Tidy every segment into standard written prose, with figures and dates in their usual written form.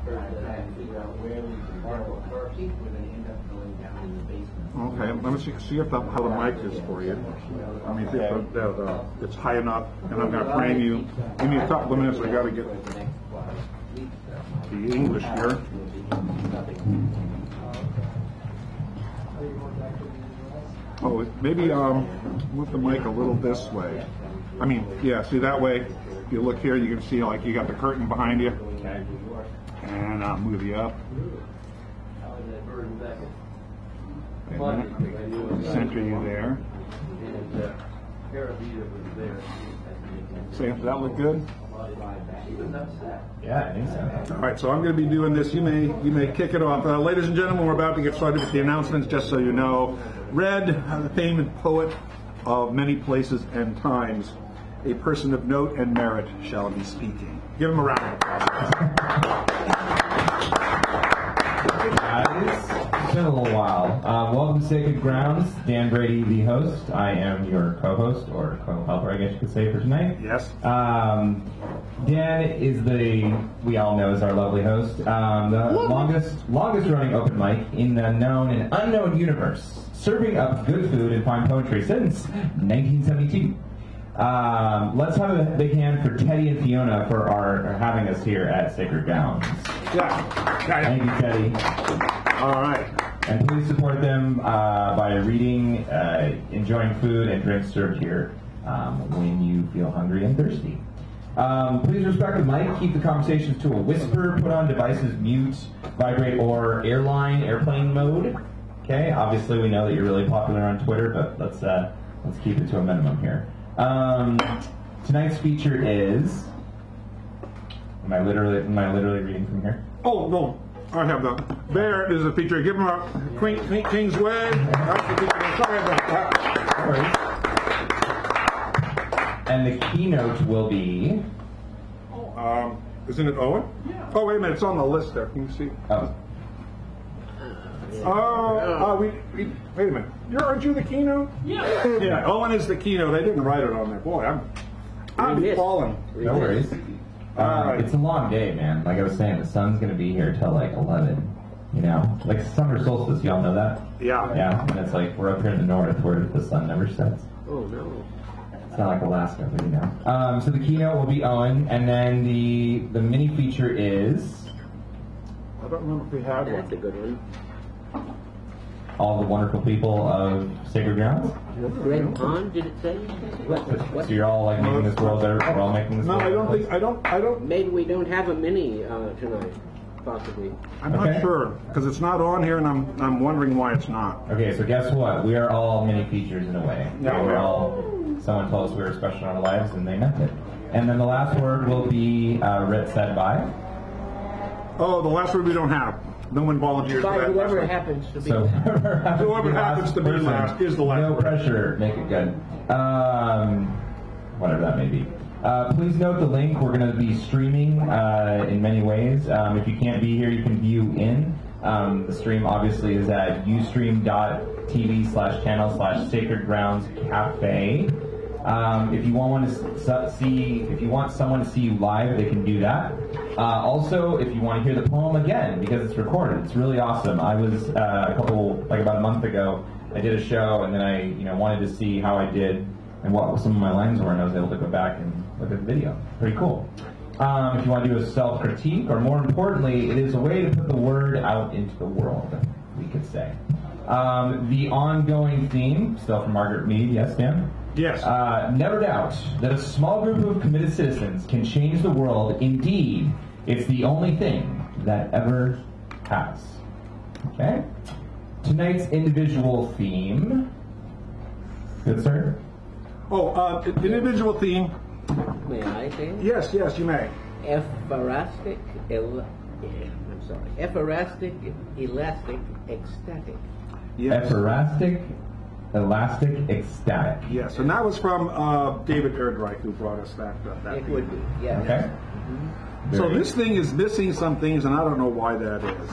Okay, let me see if how the mic is for you. I mean, if it's high enough, and I'm going to frame you. Give me a couple of minutes. I got to get the English here. Oh, maybe move the mic a little this way. I mean, yeah. See that way. If you look here, you can see like you got the curtain behind you. Okay. And I'll move you up. Center you there. Say, does that look good? Yeah, I think so. All right, so I'm going to be doing this. You may kick it off. Ladies and gentlemen, we're about to get started with the announcements, just so you know. Red, the famed poet of many places and times, a person of note and merit, shall be speaking. Give him a round of applause. It's been a little while. Welcome to Sacred Grounds. Dan Brady, the host. I am your co-host, or co-helper, I guess you could say, for tonight. Yes. Dan is we all know is our lovely host, the longest running open mic in the known and unknown universe, serving up good food and fine poetry since 1972. Let's have a big hand for Teddy and Fiona for having us here at Sacred Grounds. Yeah. Thank you, Teddy. All right. And please support them by reading, enjoying food and drinks served here when you feel hungry and thirsty. Please respect the mic, keep the conversations to a whisper, put on devices mute, vibrate, or airplane mode. Okay, obviously we know that you're really popular on Twitter, but let's keep it to a minimum here. Tonight's feature is. Am I literally reading from here? Oh no, I have that. There is a feature. Give him a King's Way. That's the feature. Sorry about that. And the keynote will be. Isn't it Owen? Yeah. Oh wait a minute, it's on the list there. Can you see? Oh. Wait a minute. Aren't you the keynote? Yeah. Yeah. Owen is the keynote. I didn't write it on there. Boy, I'm falling. No worries. It's a long day, man. Like I was saying, the sun's going to be here till like 11. You know, like summer solstice. Y'all know that? Yeah. Yeah. And it's like we're up here in the north where the sun never sets. Oh no. It's not like Alaska, but you know. So the keynote will be Owen, and then the mini feature is. I don't remember if we had one. That's a good one. All the wonderful people of Sacred Grounds. Red Pond, did it say? What? So you're all like making this world better. We're all making this. No, world I don't. Maybe we don't have a mini tonight, possibly. I'm not sure because it's not on here, and I'm wondering why it's not. Okay, so guess what? We are all mini features in a way. Yeah, we're all. Someone told us we were special in our lives, and they meant it. And then the last word will be said by. Oh, the last word we don't have. No one volunteers for that. Whoever happens to be. So whoever happens to be last is the last no word. No pressure. Make it good. Whatever that may be. Please note the link. We're going to be streaming in many ways. If you can't be here, you can view in. The stream obviously is at ustream.tv/channel/Sacred Grounds Cafe. If you want someone to see you live, they can do that. Also, if you want to hear the poem again, because it's recorded, it's really awesome. I was about a month ago, I did a show, and then I wanted to see how I did and what some of my lines were, and I was able to go back and look at the video. Pretty cool. If you want to do a self-critique, or more importantly, it is a way to put the word out into the world, we could say. The ongoing theme, still from Margaret Mead, yes, Dan? Yes. Never doubt that a small group of committed citizens can change the world. Indeed, it's the only thing that ever has. Okay? Tonight's individual theme. Good, sir? Oh, individual theme. May I say? Yes, you may. Ephrastic, elastic, ecstatic. Yes. Ephrastic, elastic, ecstatic. Yes, and that was from David Erdreich who brought us that. It would be, yeah. Okay. So this thing is missing some things, and I don't know why that is.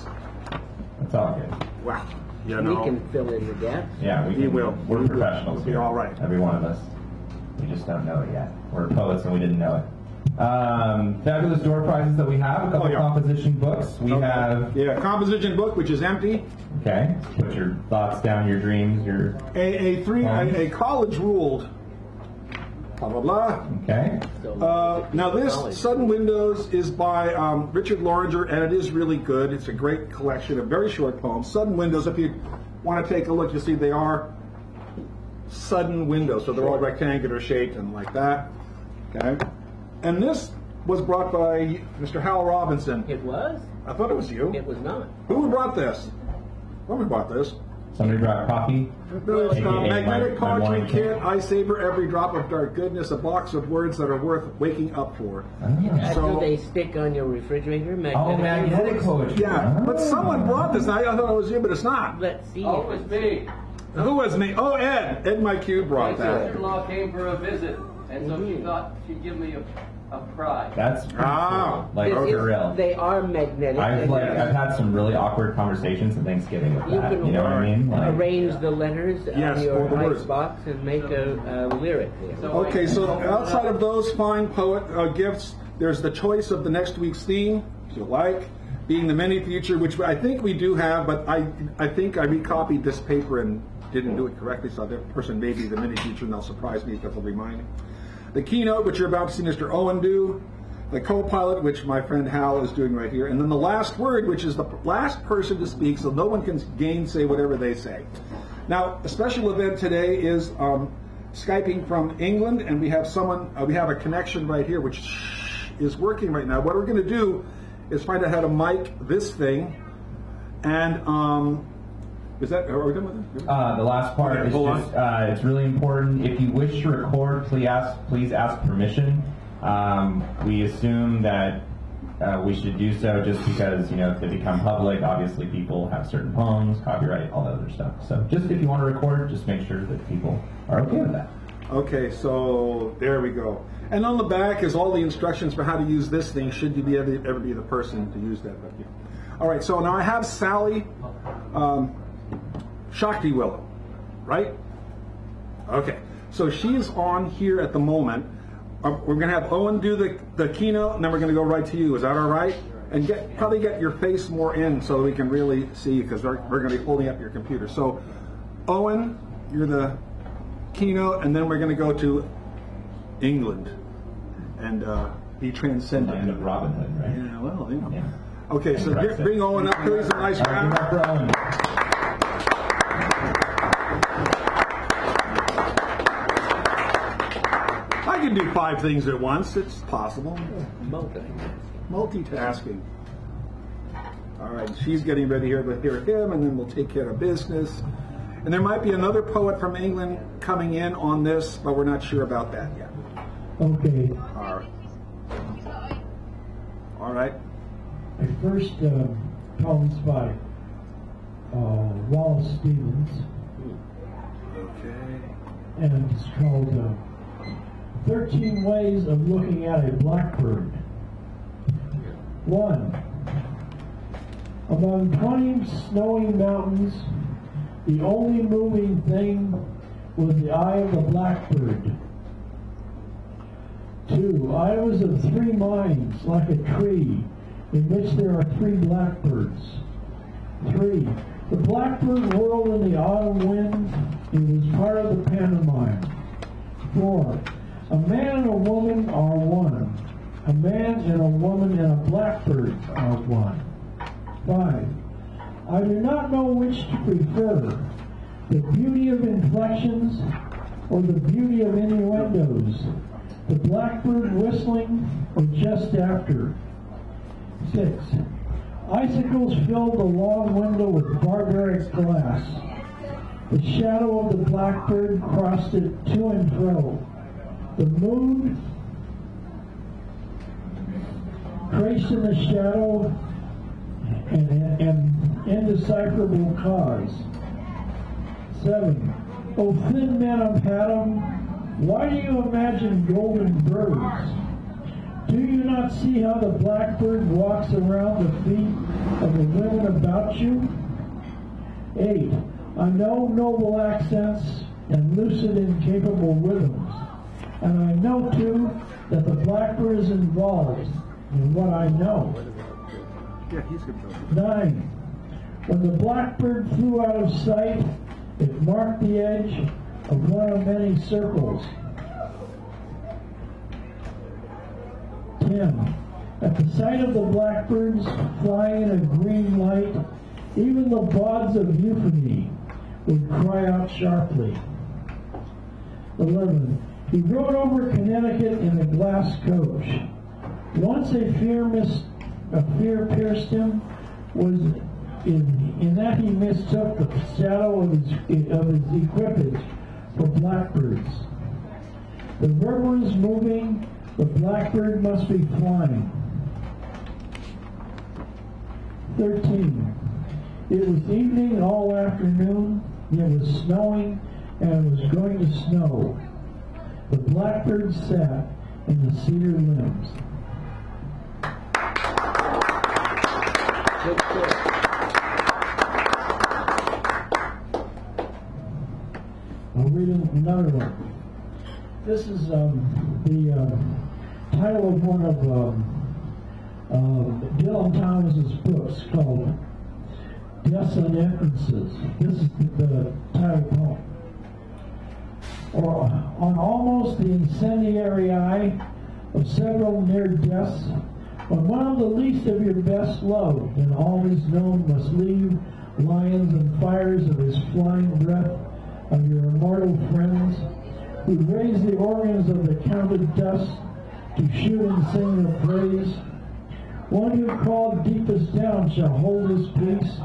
That's all good. Wow. We can fill in the gaps. Yeah, we will. We're professionals. We'll be all right. Every one of us. We just don't know it yet. We're poets and we didn't know it. Fabulous door prizes that we have. A couple composition books. We have composition book, which is empty. Okay. Put your thoughts down, your dreams, your a college ruled. Blah blah blah. Okay. Now this Sudden Windows is by Richard Loringer, and it is really good. It's a great collection of very short poems. Sudden Windows. If you want to take a look, you see they are sudden windows, so they're all rectangular shaped and like that. Okay. And this was brought by Mr. Hal Robinson. It was? I thought it was you. It was not. Who brought this? Who brought this? Somebody brought coffee. No, it's magnetic poetry kit. I savor every drop of dark goodness. A box of words that are worth waking up for. Do they stick on your refrigerator? Magnetic poetry. Yeah, but someone brought this. I thought it was you, but it's not. Let's see. Oh, it was me. Who was me? Oh, Ed. Ed, my cube brought My that. sister-in-law came for a visit, and so she thought she'd give me a prize. That's pretty cool. Like for real. They are magnetic. I've had some really awkward conversations at Thanksgiving with that. You know what I mean? Like, arrange the letters on your ice box and make a lyric. Okay, so outside of those fine poet gifts, there's the choice of the next week's theme, if you like, being the mini future, which I think we do have, but I think I recopied this paper and didn't do it correctly, so that person may be the mini future, and they'll surprise me because they'll remind me. The keynote, which you're about to see Mr. Owen do. The co-pilot, which my friend Hal is doing right here. And then the last word, which is the last person to speak, so no one can gainsay whatever they say. Now, a special event today is Skyping from England, and we have we have a connection right here, which is working right now. What we're going to do is find out how to mic this thing, and is that, are we done with it? The last part is just, it's really important. If you wish to record, please ask permission. We assume that we should do so just because, if they become public, obviously people have certain poems, copyright, all that other stuff. So just if you want to record, just make sure that people are okay with that. Okay, so there we go. And on the back is all the instructions for how to use this thing, should you ever be the person to use that. But, all right, so now I have Sally Shakti Willow, right? Okay, so she's on here at the moment. We're going to have Owen do the keynote, and then we're going to go right to you. Is that all right? And probably get your face more in so that we can really see you, because we're going to be holding up your computer. So, Owen, you're the keynote, and then we're going to go to England and be transcendent. Land of Robin Hood, right? Yeah, well, Yeah. Okay, so bring Owen up here. He's a nice round. I can do 5 things at once. It's possible. Multitasking. All right, she's getting ready here to hear him, and then we'll take care of business. And there might be another poet from England coming in on this, but we're not sure about that yet. Okay. All right. All right. My first poem's by Wallace Stevens. Okay. And it's called 13 Ways of Looking at a Blackbird. 1. Among 20 snowy mountains, the only moving thing was the eye of the blackbird. 2. I was of 3 minds, like a tree, in which there are 3 blackbirds. 3. The blackbird whirled in the autumn wind. It was part of the pantomime. 4. A man and a woman are one. A man and a woman and a blackbird are one. 5. I do not know which to prefer, the beauty of inflections or the beauty of innuendos, the blackbird whistling or just after. 6. Icicles filled the long window with barbaric glass. The shadow of the blackbird crossed it to and fro. The moon traced in the shadow an indecipherable cause. 7. O thin men of Haddam, why do you imagine golden birds? Do you not see how the blackbird walks around the feet of the women about you? 8. I know noble accents and lucid and capable rhythms. And I know, too, that the blackbird is involved in what I know. Yeah, he's good. 9. When the blackbird flew out of sight, it marked the edge of one of many circles. 10. At the sight of the blackbirds flying in a green light, even the bawds of euphony would cry out sharply. 11. He rode over Connecticut in a glass coach. Once a fear pierced him was in that he mistook the shadow of his equipage for blackbirds. The river is moving, the blackbird must be flying. 13. It was evening all afternoon, it was snowing, and it was going to snow. The blackbird sat in the cedar limbs. I'll read another one. This is the title of one of Dylan Thomas's books called Deaths and Entrances. This is the title poem. Or on almost the incendiary eye of several near deaths, when one of the least of your best loved and all is known must leave lions and fires of his flying breath of your immortal friends, who raise the organs of the counted dust to shoot and sing their praise. One who called deepest down shall hold his peace,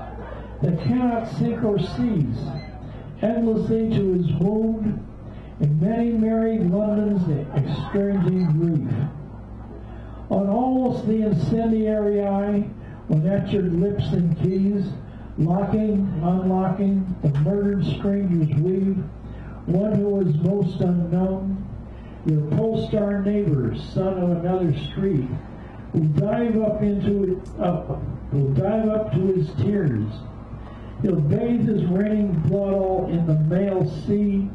that cannot sink or cease, endlessly to his wound, in many merry London's estranging grief. On almost the incendiary eye, when at your lips and keys, locking, unlocking, the murdered strangers weave, one who is most unknown, your pole-star neighbor, son of another street, will dive up to his tears. He'll bathe his raining blood all in the male sea.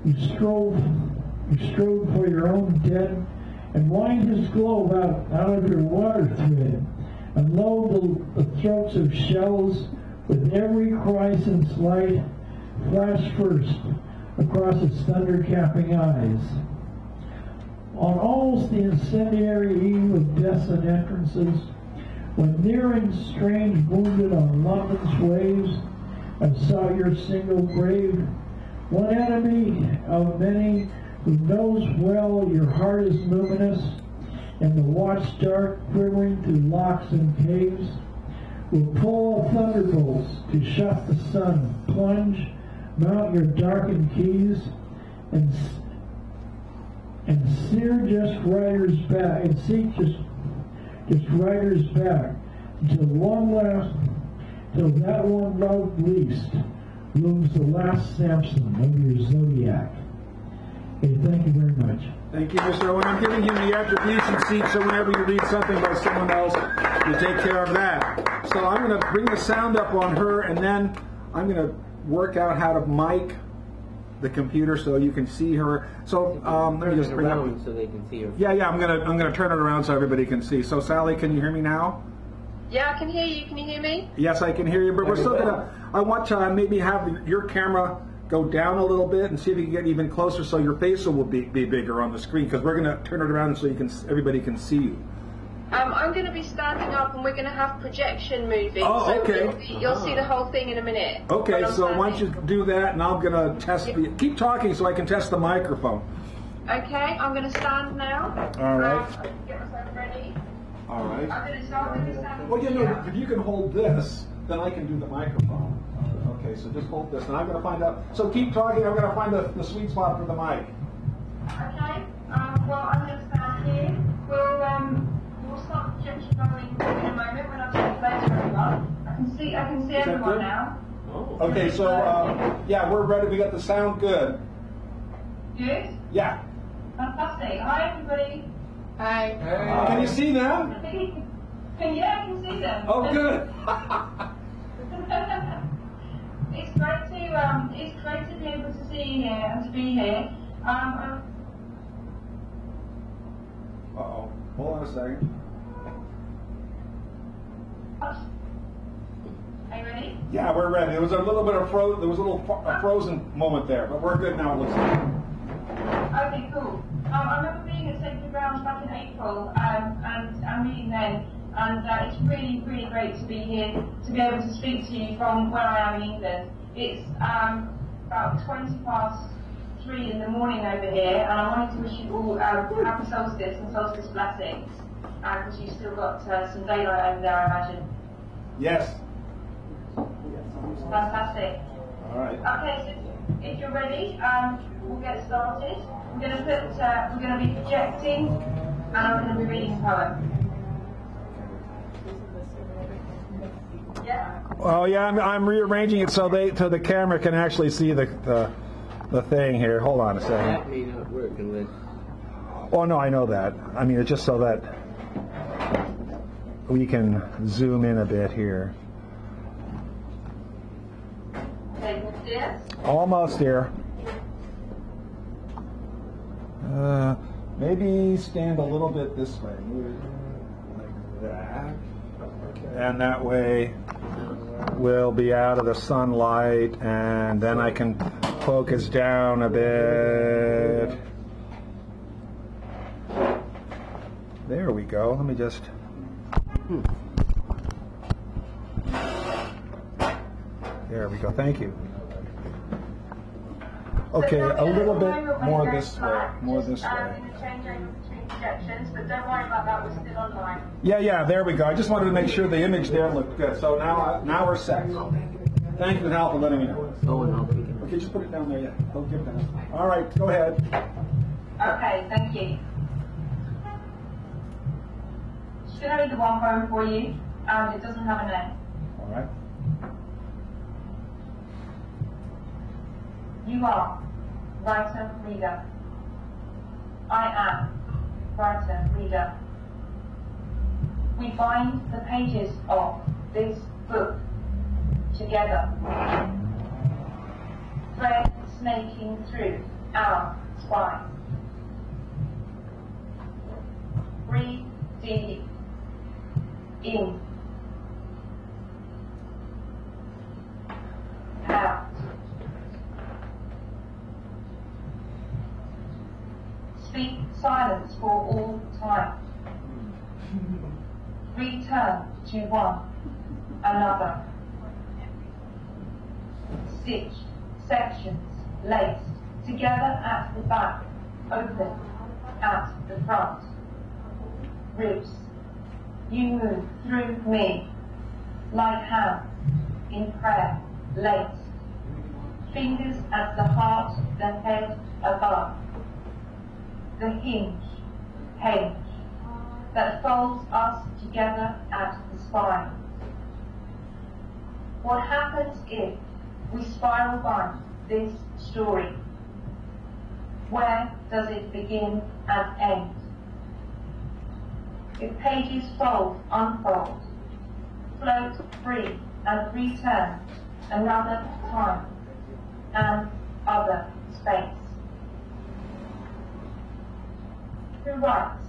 You strove for your own dead, and wind his globe out of your water thread, and load the throats of shells with every Chrysanth's light flash first across its thunder-capping eyes. On almost the incendiary eve of deaths and entrances, when near and strange wounded on London's waves, I saw your single grave, one enemy of many who knows well your heart is luminous, and the watch dark quivering through locks and caves, will pull a thunderbolts to shut the sun, plunge, mount your darkened keys, and sear just riders back, and seek just riders back, until that one loved least looms the last Samson of your zodiac. Okay, thank you very much. Thank you, Mr. Owen. I'm giving you the attribution seat, so whenever you read something by someone else, you take care of that. So I'm going to bring the sound up on her, and then I'm going to work out how to mic the computer so you can see her. So let me just bring it up so they can see her. Yeah, I'm gonna turn it around so everybody can see. So Sally, can you hear me now? Yeah, I can hear you. Can you hear me? Yes, I can hear you. But we're still I want to maybe have your camera go down a little bit and see if you can get even closer so your face will be bigger on the screen, because we're gonna turn it around so everybody can see you. I'm going to be standing up, and we're going to have projection moving. Oh, okay. So you'll see the whole thing in a minute. Okay, so why don't you do that, and I'm going to test keep talking so I can test the microphone. Okay, I'm going to stand now. All right. Get myself ready. All right. I'm going to start with the stand. Well, if you can hold this, then I can do the microphone. Okay, so just hold this, and I'm going to find out. So keep talking. I'm going to find the sweet spot for the mic. Okay. Well, I'm going to stand here. We'll start projection going in a moment when I've seen everyone. I can see everyone now. Oh. Okay, so yeah, we're ready. We got the sound good. Good. Yeah. Fantastic. Hi, everybody. Hi. Hey. Can you see them? Yeah, I can see them. Oh, good. It's great to be able to see you here and to be here. Uh-oh. Hold on a second. Are you ready? Yeah, we're ready. There was a little bit of a frozen moment there, but we're good now. It looks like. Okay, cool. I remember being at Sacred Grounds back in April, and I'm meeting then, and it's really, really great to be here, to be able to speak to you from where I am in England. It's about 3 in the morning over here, and I wanted to wish you all happy solstice and solstice blessings, because you've still got some daylight over there, I imagine. Yes. Fantastic. All right. Okay, so if you're ready, we'll get started. We're going to be projecting, and I'm going to be reading a poem. Yeah. Oh yeah, I'm rearranging it so the camera can actually see the thing here. Hold on a second. That may not work unless. Oh no, I know that. I mean, it's just so that we can zoom in a bit here. Okay, yes. Almost here. Maybe stand a little bit this way. Move it like that. And that way we'll be out of the sunlight, and then I can focus down a bit. There we go. Let me just... There we go. Thank you. Okay, a little bit more this way. More this way. I'm going to change over between projections, but don't worry about that. We're still online. Yeah, there we go. I just wanted to make sure the image there looked good. So now we're set. Thank you, Hal, for letting me know. Oh, no. Okay, just put it down there. Yeah, don't give it down. All right, go ahead. Okay, thank you. Just going to read the one poem for you. It doesn't have a name. All right. You are writer, reader. I am writer, reader. We bind the pages of this book together, thread snaking through our spine. Breathe deep in, out. Speak silence for all time. Return to one another. Stitched sections laced together at the back, open at the front. Ribs, you move through me like hands in prayer, laced. Fingers at the heart, the head above. The hinge that folds us together at the spine. What happens if we spiral bind this story? Where does it begin and end? If pages fold, unfold, float free and return another time and other space. Who writes?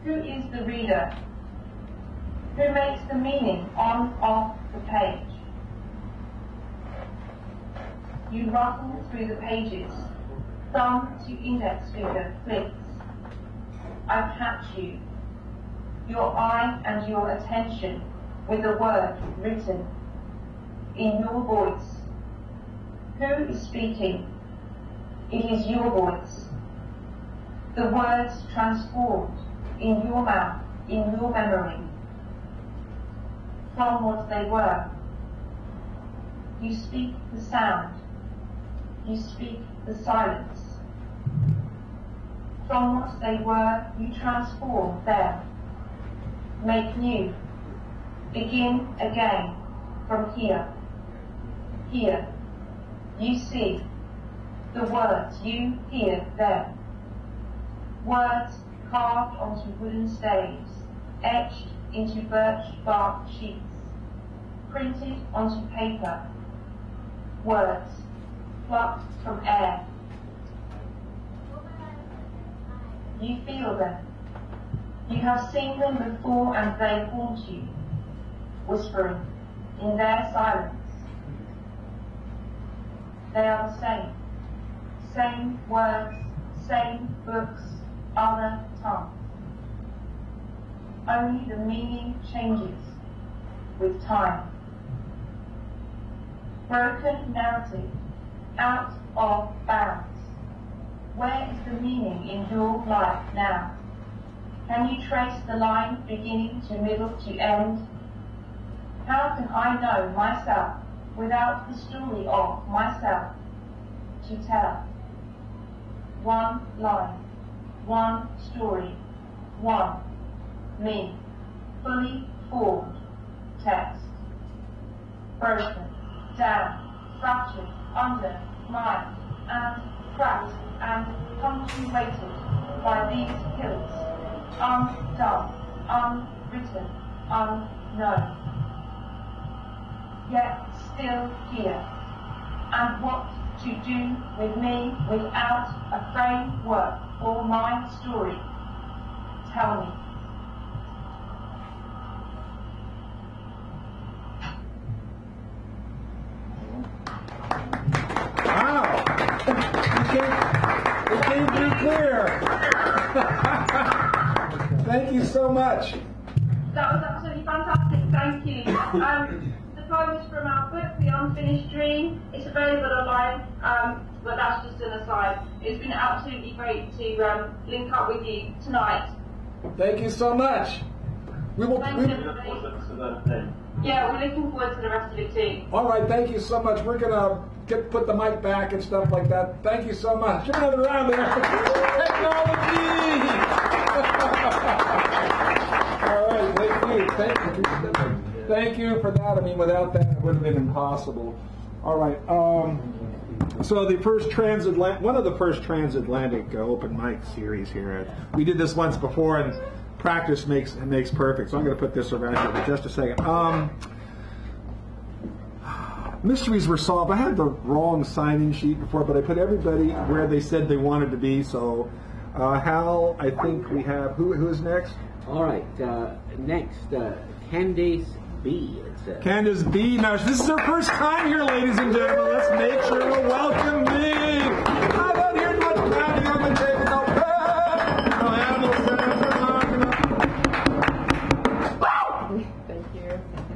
Who is the reader? Who makes the meaning on off the page? You rustle through the pages, thumb to index finger flicks. I catch you, your eye and your attention with a word written in your voice. Who is speaking? It is your voice. The words transformed in your mouth, in your memory, from what they were. You speak the sound. You speak the silence. From what they were, you transform them. Make new. Begin again from here. Here. You see the words. You hear them. Words carved onto wooden staves, etched into birch bark sheets, printed onto paper. Words plucked from air. You feel them You have seen them before and they haunt you, whispering in their silence. They are the same words, same books, other tongues. Only the meaning changes with time. Broken narrative, out of bounds. Where is the meaning in your life now? Can you trace the line beginning to middle to end? How can I know myself without the story of myself to tell? One line, one story, one me, fully formed text. Broken, down, fractured, under, mined, and cracked, and punctuated by these pillars. Undone, unwritten, unknown. Yet still here. And what to do with me without a framework for my story? Tell me. Wow! It came through clear. Thank you so much. That was absolutely fantastic, thank you. The poem is from our book, The Unfinished Dream. It's available online, but that's just an aside. It's been absolutely great to link up with you tonight. Thank you so much. We will. Thank you, everybody. Yeah, we're looking forward to the rest of it too. All right, thank you so much. We're gonna put the mic back and stuff like that. Thank you so much. Give another round there. Technology. All right, thank you for that. I mean, without that, it would have been impossible. All right. So the first one of the first transatlantic open mic series here. We did this once before, and practice makes perfect. So I'm going to put this around here for just a second. Mysteries were solved. I had the wrong sign-in sheet before, but I put everybody where they said they wanted to be. So, Hal, I think we have who is next? All right, next, Candace B. Candace B. Now, this is her first time here, ladies and gentlemen. Let's make sure to welcome me. I don't hear much pounding on the table.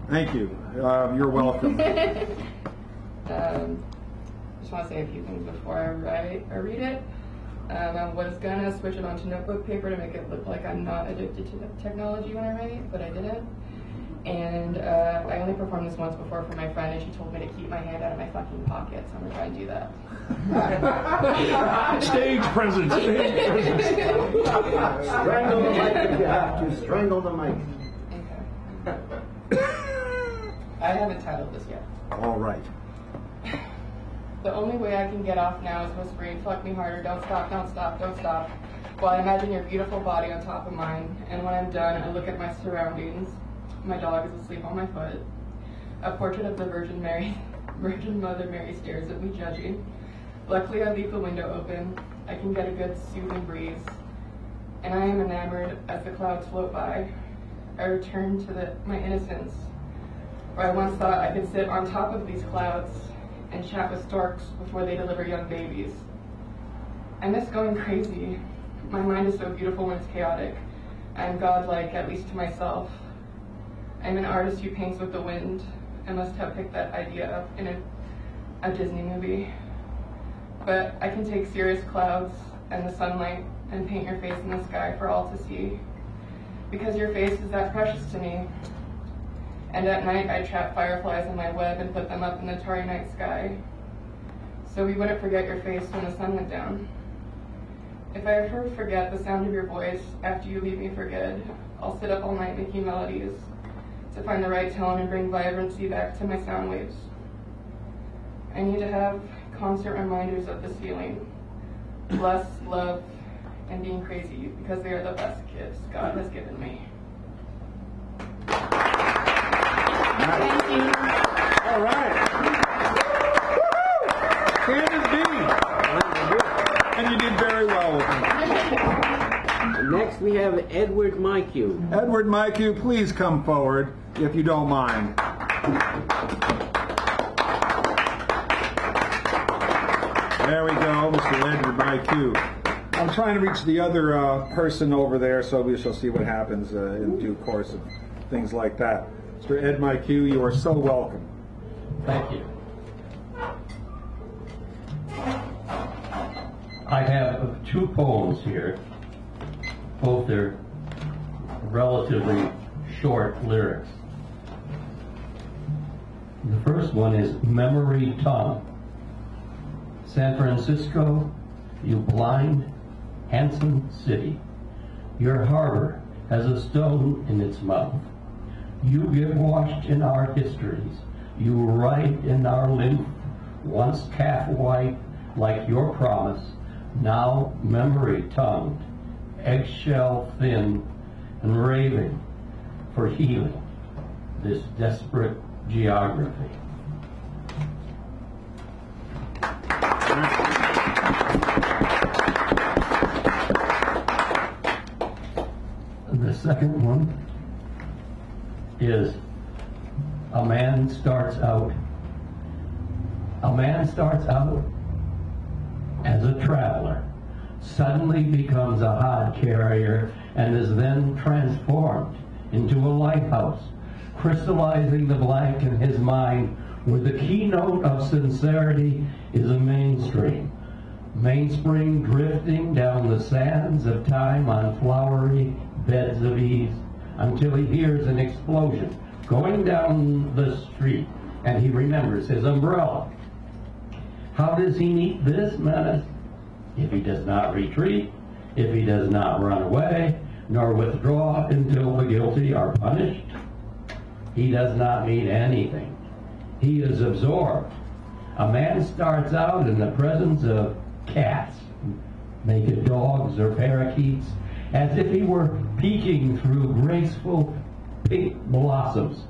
Thank you. You're welcome. Just want to say a few things before I read it. I was gonna switch it onto notebook paper to make it look like I'm not addicted to the technology when I write, but I didn't. And I only performed this once before for my friend, and she told me to keep my hand out of my fucking pocket, so I'm gonna try and do that. Stage presence. Strangle the mic if you have to. Strangle the mic. Okay. I haven't titled this yet. All right. The only way I can get off now is whispering, fuck me harder, don't stop, don't stop, don't stop. While I imagine your beautiful body on top of mine, and when I'm done, I look at my surroundings. My dog is asleep on my foot. A portrait of the Virgin Mother Mary stares at me judging. Luckily, I leave the window open. I can get a good soothing breeze. And I am enamored as the clouds float by. I return to my innocence, where I once thought I could sit on top of these clouds and chat with storks before they deliver young babies. I miss going crazy. My mind is so beautiful when it's chaotic. I am godlike, at least to myself. I'm an artist who paints with the wind. I must have picked that idea up in a Disney movie. But I can take serious clouds and the sunlight and paint your face in the sky for all to see. Because your face is that precious to me. And at night I trap fireflies in my web and put them up in the tarry night sky, so we wouldn't forget your face when the sun went down. If I ever forget the sound of your voice after you leave me for good, I'll sit up all night making melodies to find the right tone and bring vibrancy back to my sound waves. I need to have constant reminders of this feeling, lust, love, and being crazy, because they are the best gifts God has given me. Thank you. All right. Candace B. And you did very well with me. Next Next we have Edward Mycue. Edward Mycue, please come forward if you don't mind. There we go, Mr. Edward Mycue. I'm trying to reach the other person over there, so we shall see what happens in due course of things like that. Mr. Ed Mycue, you are so welcome. Thank you. I have two poems here. Both are relatively short lyrics. The first one is Memory Tongue. San Francisco, you blind, handsome city. Your harbor has a stone in its mouth. You get washed in our histories. You write in our lymph, once calf white like your promise, now memory tongued, eggshell thin and raving for healing this desperate geography. The second one is a man starts out as a traveler, suddenly becomes a hod carrier, and is then transformed into a lighthouse, crystallizing the blank in his mind where the keynote of sincerity is a mainspring drifting down the sands of time on flowery beds of ease until he hears an explosion going down the street and he remembers his umbrella. How does he meet this menace? If he does not retreat, if he does not run away, nor withdraw until the guilty are punished, he does not meet anything. He is absorbed. A man starts out in the presence of cats, naked dogs, or parakeets, as if he were peeking through graceful pink blossoms,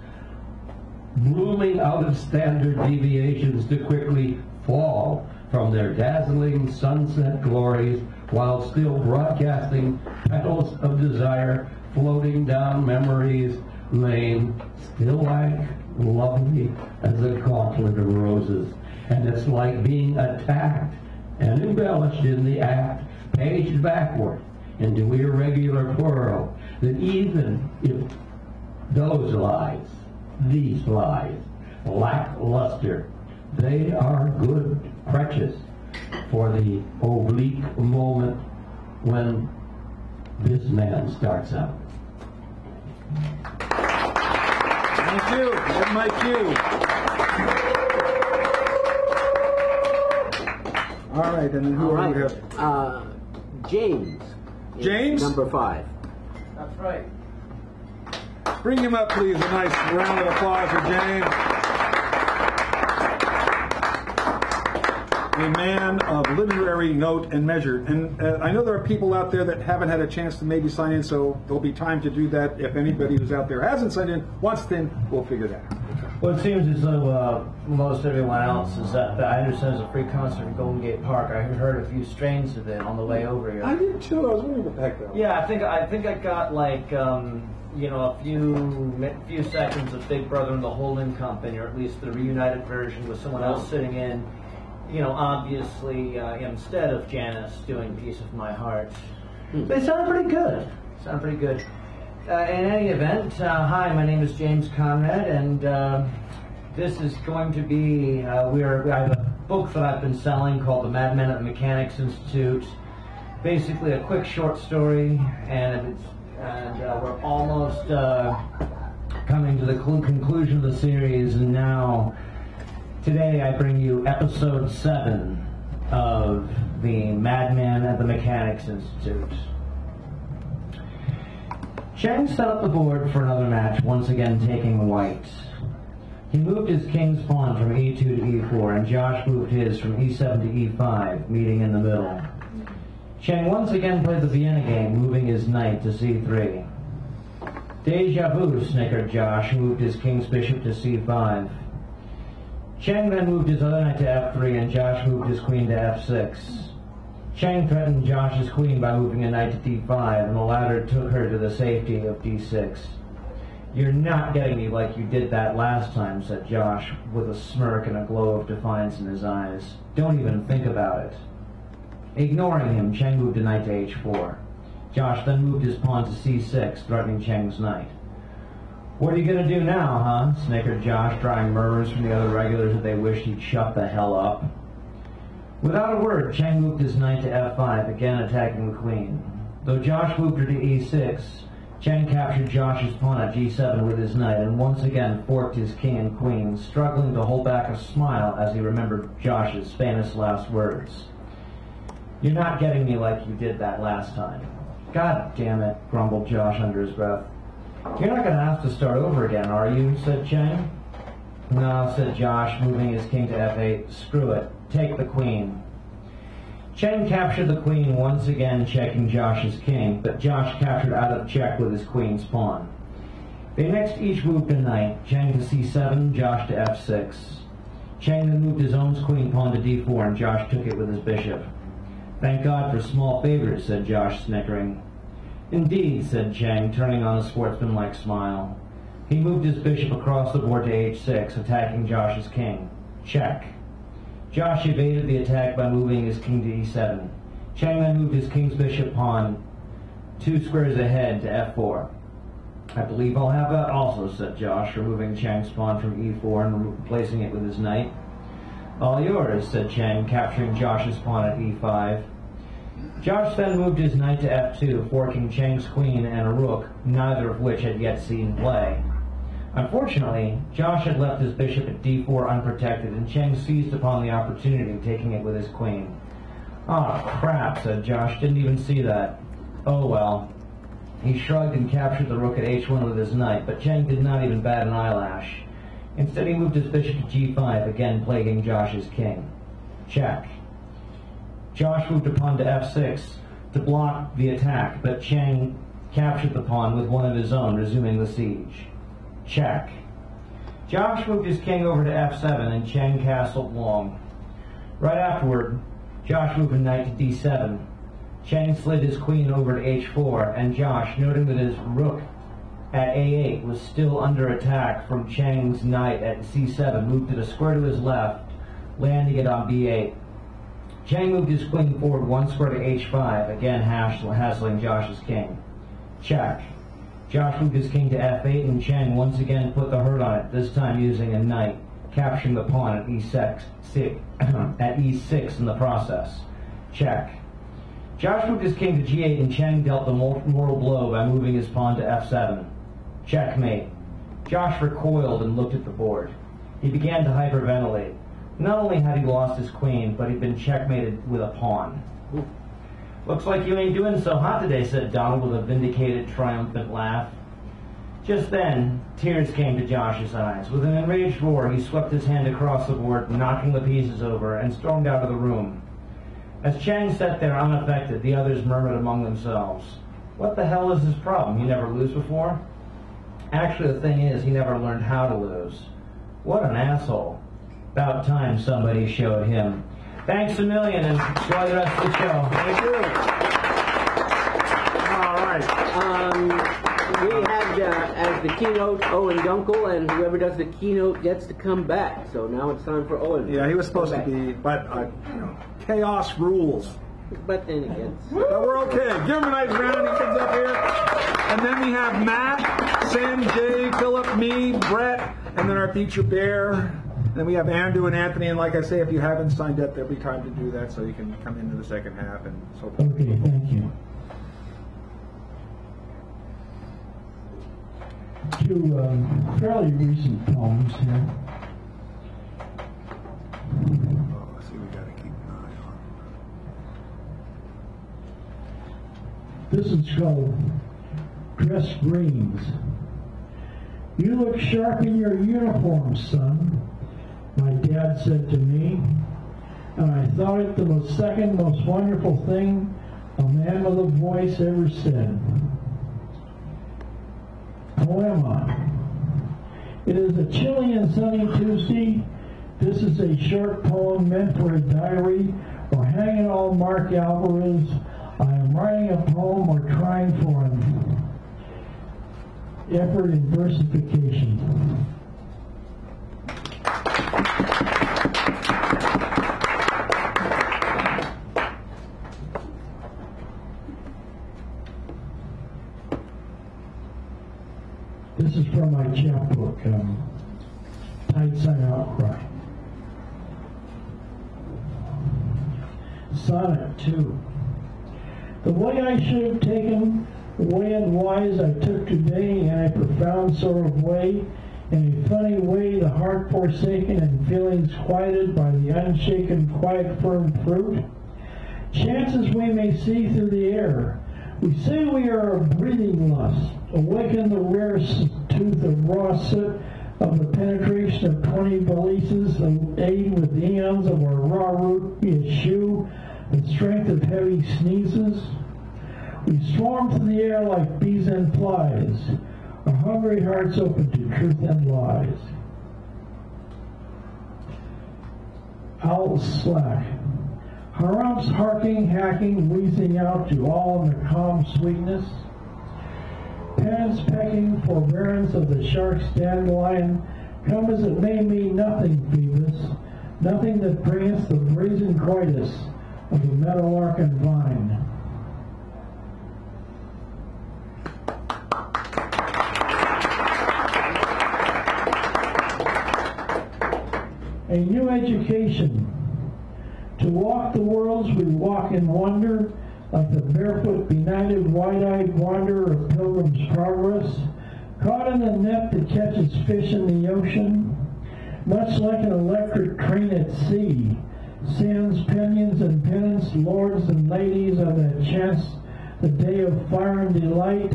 blooming out of standard deviations to quickly fall from their dazzling sunset glories while still broadcasting petals of desire floating down memory's lane, still like lovely as a gauntlet of roses. And it's like being attacked and embellished in the act, paged backward into irregular plural, that even if those lies, these lies, lack luster, they are good crutches for the oblique moment when this man starts out. Thank you. That's my cue. All right, and then who are we have? James. James? Number 5. That's right. Bring him up, please. A nice round of applause for James. A man of literary note and measure. And I know there are people out there that haven't had a chance to maybe sign in, so there'll be time to do that. If anybody who's out there hasn't signed in, wants to in, we'll figure that out. Well, it seems as though most everyone else is that I understand there's a free concert in Golden Gate Park. I heard a few strains of it on the way over here. I did too. I was wondering what the heck that was. Yeah, I think I got like a few seconds of Big Brother and the Holding Company, or at least the reunited version with someone else sitting in. Obviously, instead of Janice doing Piece of My Heart. They sound pretty good. In any event, hi, my name is James Conrad, and this is going to be, I have a book that I've been selling called The Madman at the Mechanics Institute. Basically a quick short story, and we're almost coming to the conclusion of the series, and now today I bring you episode 7 of The Madman at the Mechanics Institute. Cheng set up the board for another match, once again taking white. He moved his king's pawn from e2 to e4, and Josh moved his from e7 to e5, meeting in the middle. Cheng once again played the Vienna game, moving his knight to c3. Deja vu, snickered Josh, who moved his king's bishop to c5. Cheng then moved his other knight to f3, and Josh moved his queen to f6. Chang threatened Josh's queen by moving a knight to d5, and the latter took her to the safety of d6. "You're not getting me like you did that last time," said Josh, with a smirk and a glow of defiance in his eyes. "Don't even think about it." Ignoring him, Chang moved a knight to h4. Josh then moved his pawn to c6, threatening Chang's knight. "What are you going to do now, huh?" snickered Josh, drawing murmurs from the other regulars that they wished he'd shut the hell up. Without a word, Chang moved his knight to f5, again attacking the queen. Though Josh moved her to e6, Chang captured Josh's pawn at g7 with his knight and once again forked his king and queen, struggling to hold back a smile as he remembered Josh's famous last words. "You're not getting me like you did that last time." "God damn it," grumbled Josh under his breath. "You're not going to have to start over again, are you?" said Chang. "No," said Josh, moving his king to f8. "Screw it. Take the queen." Chang captured the queen, once again checking Josh's king, but Josh captured out of check with his queen's pawn. They next each moved a knight, Chang to c7, Josh to f6. Chang then moved his own queen pawn to d4, and Josh took it with his bishop. "Thank God for small favors," said Josh, snickering. "Indeed," said Chang, turning on a sportsmanlike smile. He moved his bishop across the board to h6, attacking Josh's king. Check. Josh evaded the attack by moving his king to e7. Chang then moved his king's bishop pawn 2 squares ahead to f4. "I believe I'll have that also," said Josh, removing Chang's pawn from e4 and replacing it with his knight. "All yours," said Chang, capturing Josh's pawn at e5. Josh then moved his knight to f2, forking Chang's queen and a rook, neither of which had yet seen play. Unfortunately, Josh had left his bishop at d4 unprotected, and Chang seized upon the opportunity, taking it with his queen. "Ah, crap," said Josh, "didn't even see that." "Oh well." He shrugged and captured the rook at h1 with his knight, but Chang did not even bat an eyelash. Instead, he moved his bishop to g5, again plaguing Josh's king. Check. Josh moved a pawn to f6 to block the attack, but Chang captured the pawn with one of his own, resuming the siege. Check. Josh moved his king over to f7, and Chang castled long. Right afterward, Josh moved a knight to d7. Chang slid his queen over to h4, and Josh, noting that his rook at a8 was still under attack from Chang's knight at c7, moved it a square to his left, landing it on b8. Chang moved his queen forward 1 square to h5, again hassling Josh's king. Check. Josh moved his king to f8, and Chang once again put the hurt on it, this time using a knight, capturing the pawn at e6 in the process. Check. Josh moved his king to g8, and Chang dealt the mortal blow by moving his pawn to f7. Checkmate. Josh recoiled and looked at the board. He began to hyperventilate. Not only had he lost his queen, but he'd been checkmated with a pawn. "Looks like you ain't doing so hot today," said Donald with a vindicated, triumphant laugh. Just then, tears came to Josh's eyes. With an enraged roar, he swept his hand across the board, knocking the pieces over, and stormed out of the room. As Chang sat there unaffected, the others murmured among themselves, "What the hell is his problem? He never lose before?" Actually, the thing is, he never learned how to lose. What an asshole. About time somebody showed him. Thanks a million, and enjoy the rest of the show. Thank you. All right. We had as the keynote Owen Dunkel, and whoever does the keynote gets to come back. So now it's time for Owen. Yeah, he was supposed to be, but chaos rules. But then again, But we're okay. Give him a nice round. He comes up here. And then we have Matt, Sam, Jay, Philip, me, Brett, and then our teacher Bear. And then we have Andrew and Anthony. And like I say, if you haven't signed up, there'll be time to do that so you can come into the second half and so forth. Okay, thank you. Two fairly recent poems here. Let's see, we got to keep an eye on. This is called Dress Greens. "You look sharp in your uniform, son," my dad said to me, and I thought it the second most wonderful thing a man with a voice ever said. Poema. It is a chilly and sunny Tuesday. This is a short poem meant for a diary or hanging on Mark Alvarez. I am writing a poem or trying for an effort in versification. This is from my chapbook, Tight Sign Outcry. Sonnet 2. The way I should have taken, the way unwise I took today, in a profound sort of way, in a funny way, the heart forsaken and feelings quieted by the unshaken, quiet, firm fruit. Chances we may see through the air. We say we are a breathing lust, awaken the rare tooth of raw soot of the penetration of 20 valises, aid with eons of our raw root be eschew the strength of heavy sneezes. We swarm through the air like bees and flies, our hungry hearts open to truth and lies. Owl slack. Harumps harking, hacking, wheezing out to all in the calm sweetness. Pens pecking, forbearance of the shark's dandelion, come as it may mean nothing, Phoebus, nothing that bringeth the brazen coitus of the meadowlark and vine. A new education. To walk the worlds we walk in wonder, like the barefoot, benighted, wide-eyed wanderer of Pilgrim's Progress, caught in a net that catches fish in the ocean, much like an electric train at sea, sands, pinions, and pennants, lords and ladies of that chance, the day of fire and delight.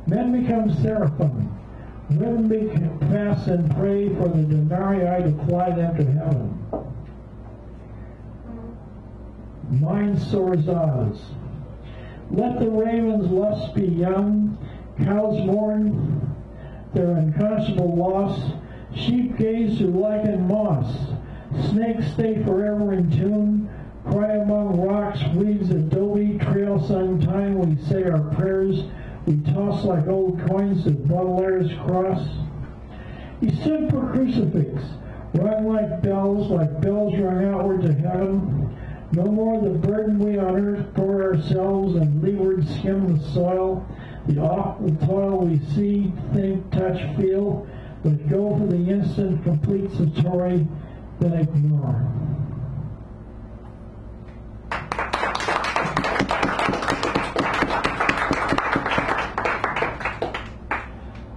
Men become seraphim, women become fast and pray for the denarii to fly them to heaven. Mind soars Oz. Let the raven's lust be young, cows mourn their unconscionable loss, sheep gaze through lichen moss, snakes stay forever in tune, cry among rocks, weeds, adobe, trail sun time, we say our prayers, we toss like old coins at Baudelaire's cross. He stood for crucifix, rung like bells rung outward to heaven. No more the burden we on earth pour ourselves and leeward skim the soil, the awful toil we see, think, touch, feel, but go for the instant complete satori, then ignore.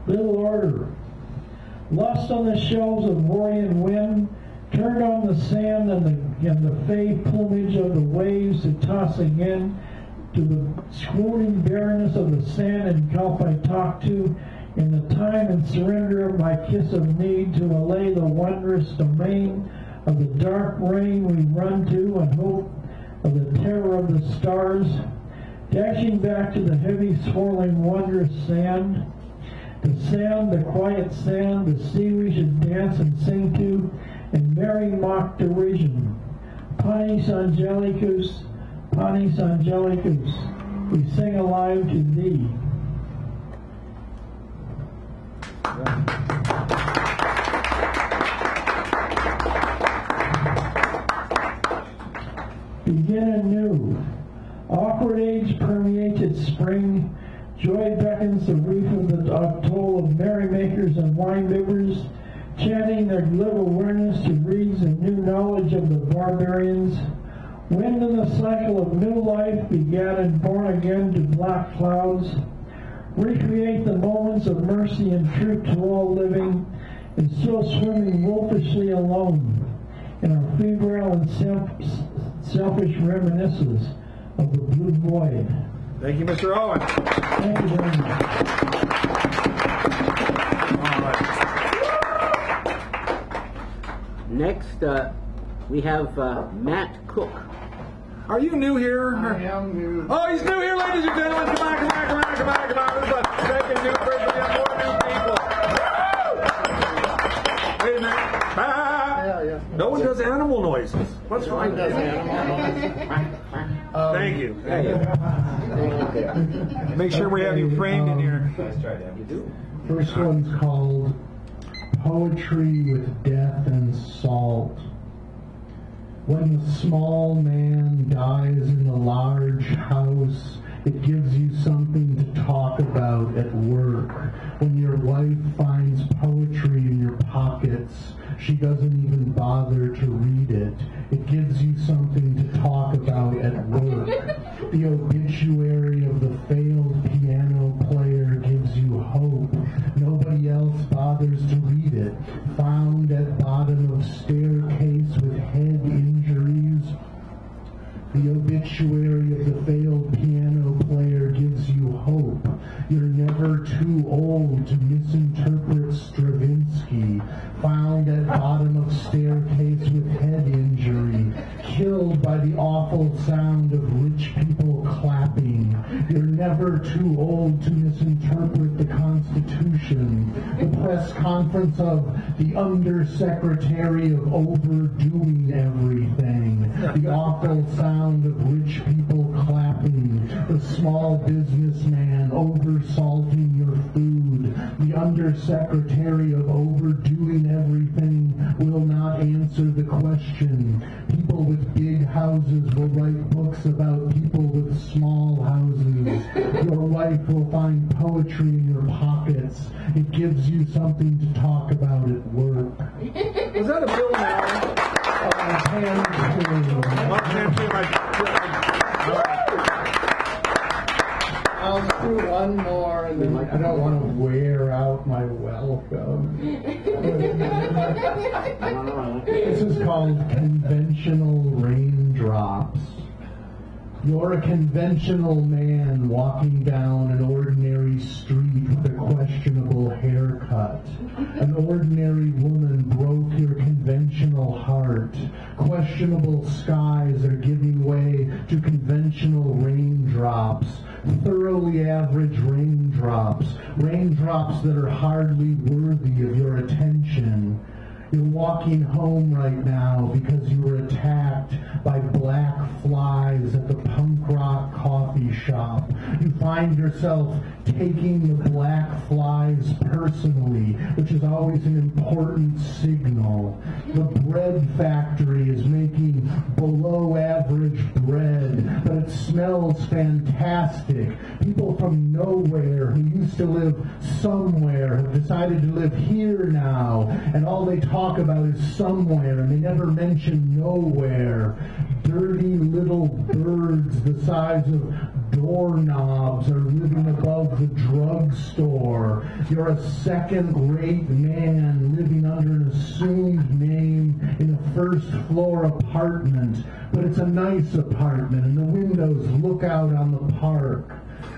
Little order. Lust on the shelves of Borean wind, turned on the sand and the fey plumage of the waves to toss again to the swooning barrenness of the sand and kelp I talk to, in the time and surrender of my kiss of need, to allay the wondrous domain of the dark rain we run to and hope of the terror of the stars, dashing back to the heavy swirling wondrous sand, the sand, the quiet sand, the sea we should dance and sing to, in merry mock derision. Panis Angelicus, Panis Angelicus, we sing alive to thee. Begin anew. Awkward age permeates its spring. Joy beckons the reef of the toll of merrymakers and wine-bibbers, chanting their glib awareness to reeds and new knowledge of the barbarians. Wind in the cycle of new life, begat and born again to black clouds. Recreate the moments of mercy and truth to all living, and still swimming wolfishly alone in our febrile and selfish reminiscence of the blue void. Thank you, Mr. Owen. Thank you very much. All right. Next, we have Matt Cook. Are you new here? I am new. Oh, he's new here, ladies and gentlemen. Come on, come on, come on, come on, come on. This is a second new person. We have more new people. Woo! Wait a minute. Ah. Yeah. No one does animal noises. What's wrong? Thank you. Thank you. Make sure we have you framed in here. Nice try, Dan. You do. First one's called Poetry with Death and Salt. When the small man dies in the large house, it gives you something to talk about at work. When your wife finds poetry in your pockets, she doesn't even bother to read it. It gives you something to talk about at work. The obituary of the failed piano player gives you hope. Nobody else bothers to read it. Found at bottom of staircase with head injuries. The obituary of the failed piano player gives you hope. You're never too old to misinterpret Stravinsky. Found at bottom of staircase with head injury. Killed by the awful sound of rich people clapping. You're never too old to misinterpret the Constitution. The press conference of the Undersecretary of Overdoing Everything. The awful sound of rich people clapping. The small businessman oversalting your food. The Undersecretary of Overdoing Everything will not answer the question. People with big houses will write books about people with small houses. Your wife will find poetry in your pockets. It gives you something to talk about at work. Was that a Bill Allen? I'll do one more, and then I don't want to wear out my welcome. This is called Conventional Raindrops. You're a conventional man walking down an ordinary street with a questionable haircut. An ordinary woman broke your conventional heart. Questionable skies are giving way to conventional raindrops. Thoroughly average raindrops. Raindrops that are hardly worthy of your attention. You're walking home right now because you were attacked by black flies at the punk rock coffee shop. You find yourself taking the black flies personally, which is always an important signal. The bread factory is making below average bread, but it smells fantastic. People from nowhere who used to live somewhere have decided to live here now, and all they talk about is somewhere, and they never mention nowhere. Dirty little birds the size of doorknobs are living above the drugstore. You're a second-rate man living under an assumed name in a first-floor apartment, but it's a nice apartment, and the windows look out on the park.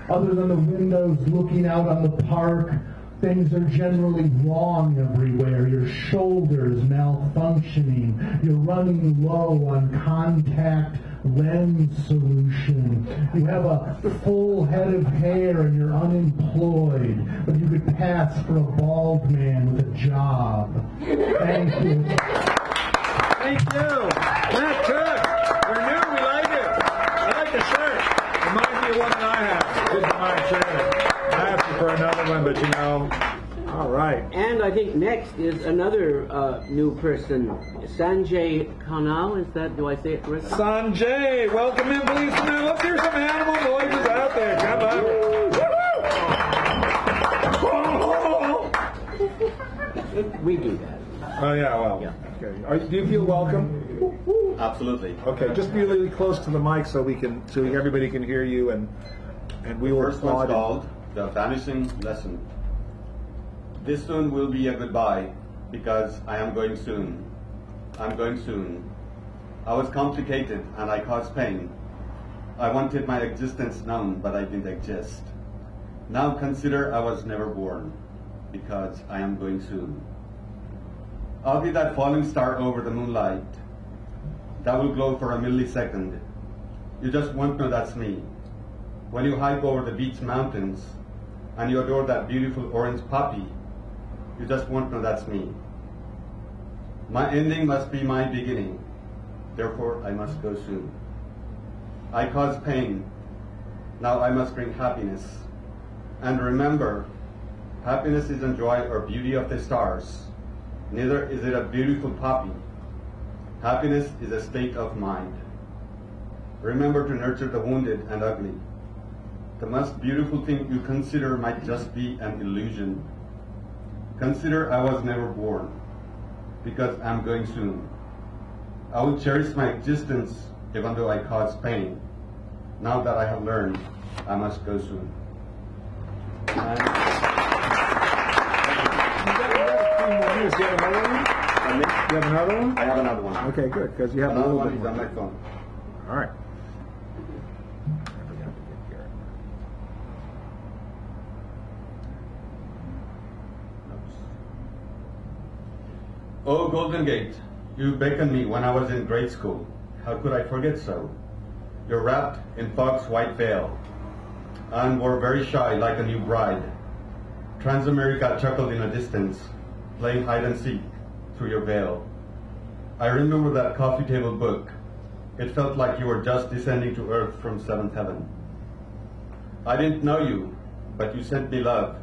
Other than the windows looking out on the park, things are generally wrong everywhere. Your shoulder's malfunctioning. You're running low on contact lens solution. You have a full head of hair and you're unemployed, but you could pass for a bald man with a job. Thank you. Thank you. That's good. We're new. We like it. I like the shirt. Reminds me of one that I have. This is my shirt. I asked you for another one, but you know. All right. And I think next is another new person, Sanjay Khanal. Is that, do I say it correctly? Sanjay, welcome in, please. Now, let's hear some animal noises out there. Come on. We do that. Oh, yeah, well. Yeah. Okay. Do you feel welcome? Absolutely. Okay, just be really close to the mic so everybody can hear you, and we will First one's applaud. called The Vanishing Lesson. This soon will be a goodbye, because I am going soon. I'm going soon. I was complicated and I caused pain. I wanted my existence known, but I didn't exist. Now consider I was never born, because I am going soon. I'll be that falling star over the moonlight that will glow for a millisecond. You just won't know that's me. When you hike over the beach mountains and you adore that beautiful orange poppy, you just won't know that's me. My ending must be my beginning. Therefore, I must go soon. I cause pain. Now I must bring happiness. And remember, happiness isn't joy or beauty of the stars. Neither is it a beautiful poppy. Happiness is a state of mind. Remember to nurture the wounded and ugly. The most beautiful thing you consider might just be an illusion. Consider I was never born, because I'm going soon. I will cherish my existence even though I cause pain. Now that I have learned, I must go soon. And Do you have another one? You have another one? I have another one. Okay, good, because you have Another a one little is bit on more. my phone. All right. Oh, Golden Gate, you beckoned me when I was in grade school. How could I forget so? You're wrapped in fog's white veil, and were very shy like a new bride. Transamerica chuckled in a distance, playing hide and seek through your veil. I remember that coffee table book. It felt like you were just descending to earth from seventh heaven. I didn't know you, but you sent me love.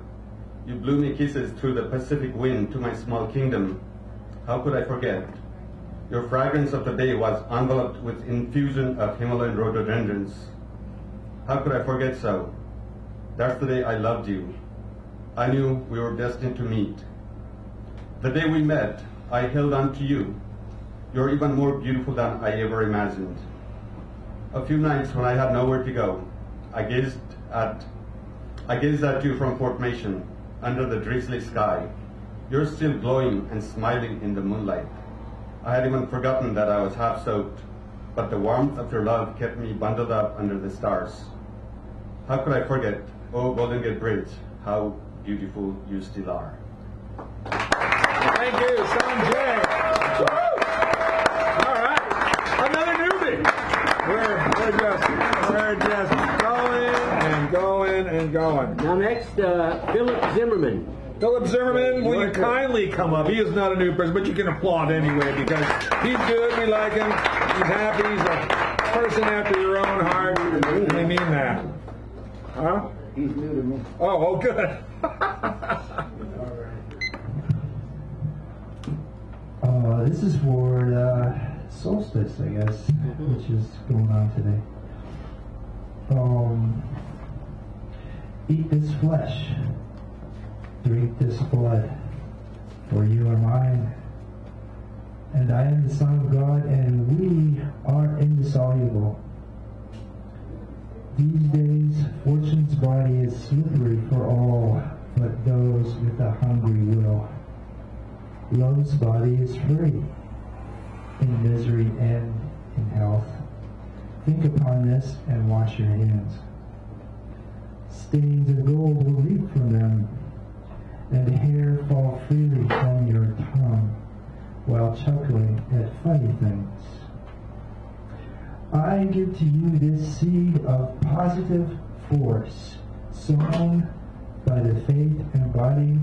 You blew me kisses through the Pacific wind to my small kingdom. How could I forget? Your fragrance of the day was enveloped with infusion of Himalayan rhododendrons. How could I forget so? That's the day I loved you. I knew we were destined to meet. The day we met, I held on to you. You're even more beautiful than I ever imagined. A few nights when I had nowhere to go, I gazed at you from formation, under the drizzly sky. You're still glowing and smiling in the moonlight. I had even forgotten that I was half soaked, but the warmth of your love kept me bundled up under the stars. How could I forget, oh Golden Gate Bridge, how beautiful you still are. Thank you, Sanjay. All right, another newbie. We're just going and going. Now next, Philip Zimmerman. Philip Zimmerman, will you kindly come up? He is not a new person, but you can applaud anyway because he's good. We like him. He's happy. He's a person after your own heart, and I mean that. Huh? He's new to me. Oh, good. This is for solstice, I guess, which is going on today. Eat this flesh, drink this blood, for you are mine, and I am the Son of God, and we are indissoluble. These days, fortune's body is slippery for all but those with a hungry will. Love's body is free, in misery and in health. Think upon this and wash your hands. Stains of gold will leak from them, and hair fall freely from your tongue, while chuckling at funny things. I give to you this seed of positive force, sown by the faith and body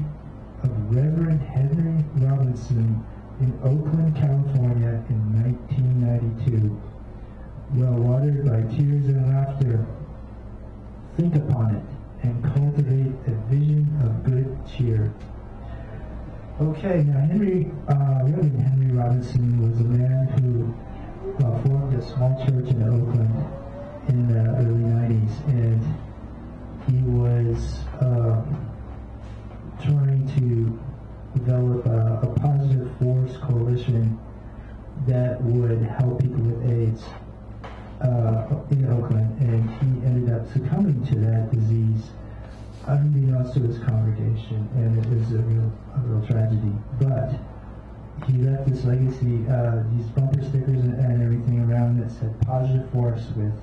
of Reverend Henry Robinson in Oakland, California in 1992, well watered by tears and laughter. Think upon it and cultivate a vision of good cheer. Okay, now Reverend Henry Robinson was a man who formed a small church in Oakland in the early 90s, and he was trying to develop a positive force coalition that would help people with AIDS in Oakland, and he ended up succumbing to that disease unbeknownst to his congregation, and it was a real tragedy. But he left this legacy, these bumper stickers and everything around that said positive force with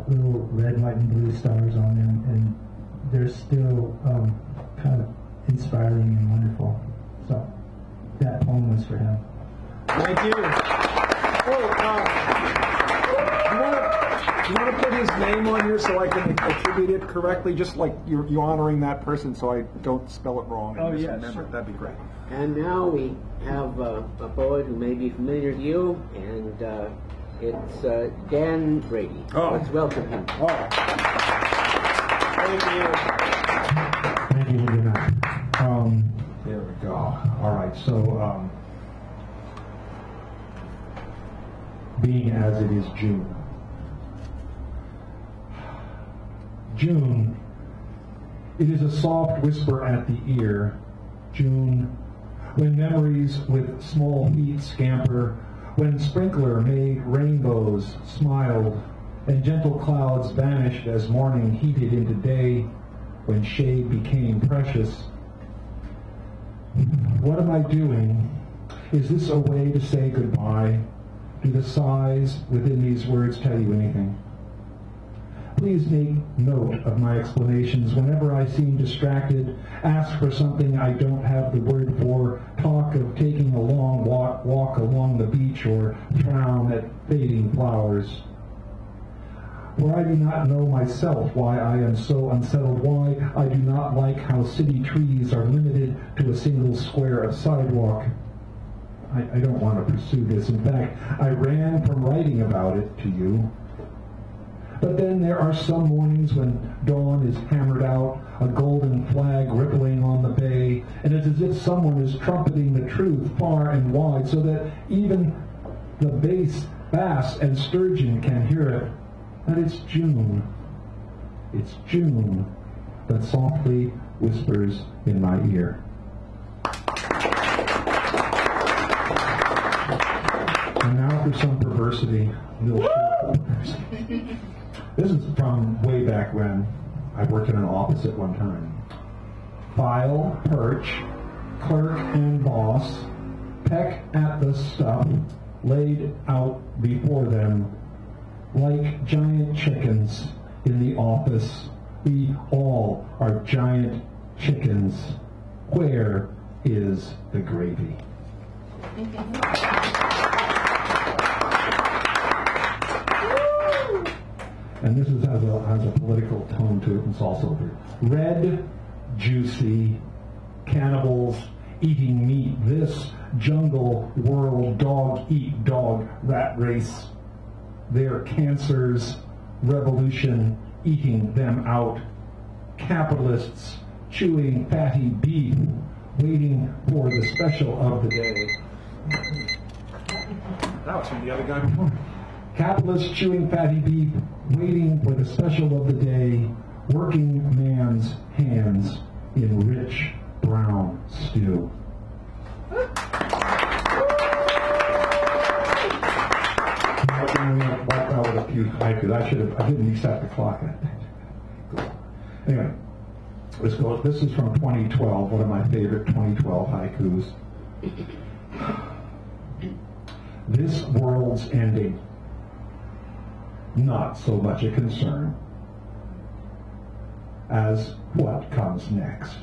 little red, white, and blue stars on them, and they're still kind of inspiring and wonderful. So that poem was for him. Thank you. you want to put his name on here so I can attribute it correctly, just like you're honoring that person, so I don't spell it wrong? Oh, yes. Remember, that'd be great. And now we have a poet who may be familiar to you, and it's Dan Brady. Oh. Let's welcome him. Oh. Thank you. Thank you. Good night. There we go. All right. So, being as it is June. June. It is a soft whisper at the ear. June. When memories with small feet scamper, when sprinkler made rainbows smiled, and gentle clouds vanished as morning heated into day, when shade became precious. What am I doing? Is this a way to say goodbye? Do the sighs within these words tell you anything? Please make note of my explanations whenever I seem distracted, ask for something I don't have the word for, talk of taking a long walk along the beach, or frown at fading flowers. For I do not know myself why I am so unsettled, why I do not like how city trees are limited to a single square of sidewalk. I don't want to pursue this. In fact, I ran from writing about it to you. But then there are some mornings when dawn is hammered out, a golden flag rippling on the bay, and it's as if someone is trumpeting the truth far and wide, so that even the bass and sturgeon can hear it. That it's June. It's June that softly whispers in my ear. And now for some perversity. This is from way back when I worked in an office at one time. File, perch, clerk, and boss peck at the stuff laid out before them. Like giant chickens in the office, we all are giant chickens. Where is the gravy? And this has a political tone to it, and it's also red, juicy, cannibals eating meat. This jungle world, dog eat dog rat race. Their cancers, revolution, eating them out. Capitalists chewing fatty beef, waiting for the special of the day. That was from the other guy before. Capitalists chewing fatty beef, waiting for the special of the day. Working man's hands in rich brown stew. Wipe out with a few haikus. I didn't reset the clock. Anyway, this is from 2012, one of my favorite 2012 haikus. This world's ending. Not so much a concern as what comes next.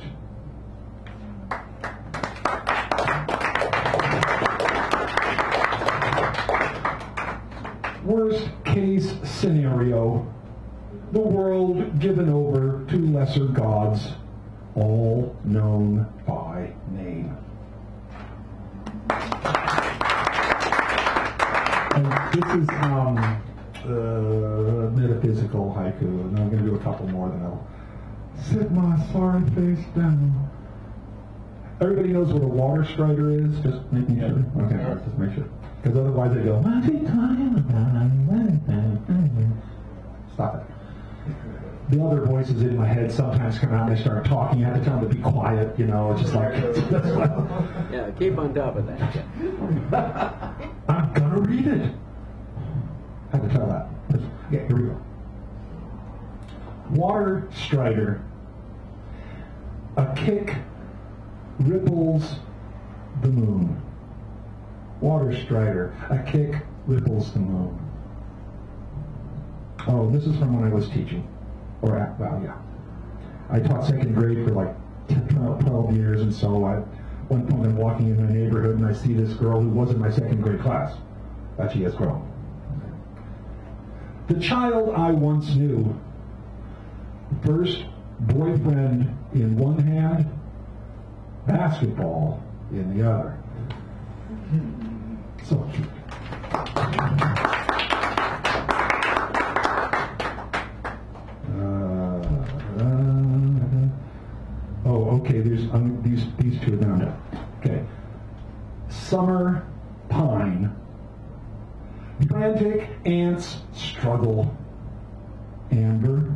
Worst case scenario, the world given over to lesser gods, all known by name. And this is metaphysical haiku, and I'm going to do a couple more, then I'll sit my sorry face down. Everybody knows what a water strider is? Just making sure? Okay, all right, just make sure. Because otherwise they go, stop it. The other voices in my head sometimes come out and they start talking. You have to tell them to be quiet, it's just like... Yeah, keep on top of that. I'm going to read it. I have to tell that. Yeah, here we go. Water strider. A kick ripples the moon. Water strider. A kick ripples the moon. Oh, this is from when I was teaching. I taught second grade for like 12 years, and so at one point I'm walking in my neighborhood and I see this girl who was in my second grade class. But she has grown. The child I once knew. First, boyfriend in one hand, basketball in the other. So cute. Okay, there's these two are down there. Okay. Summer pine. Frantic ants struggle. Amber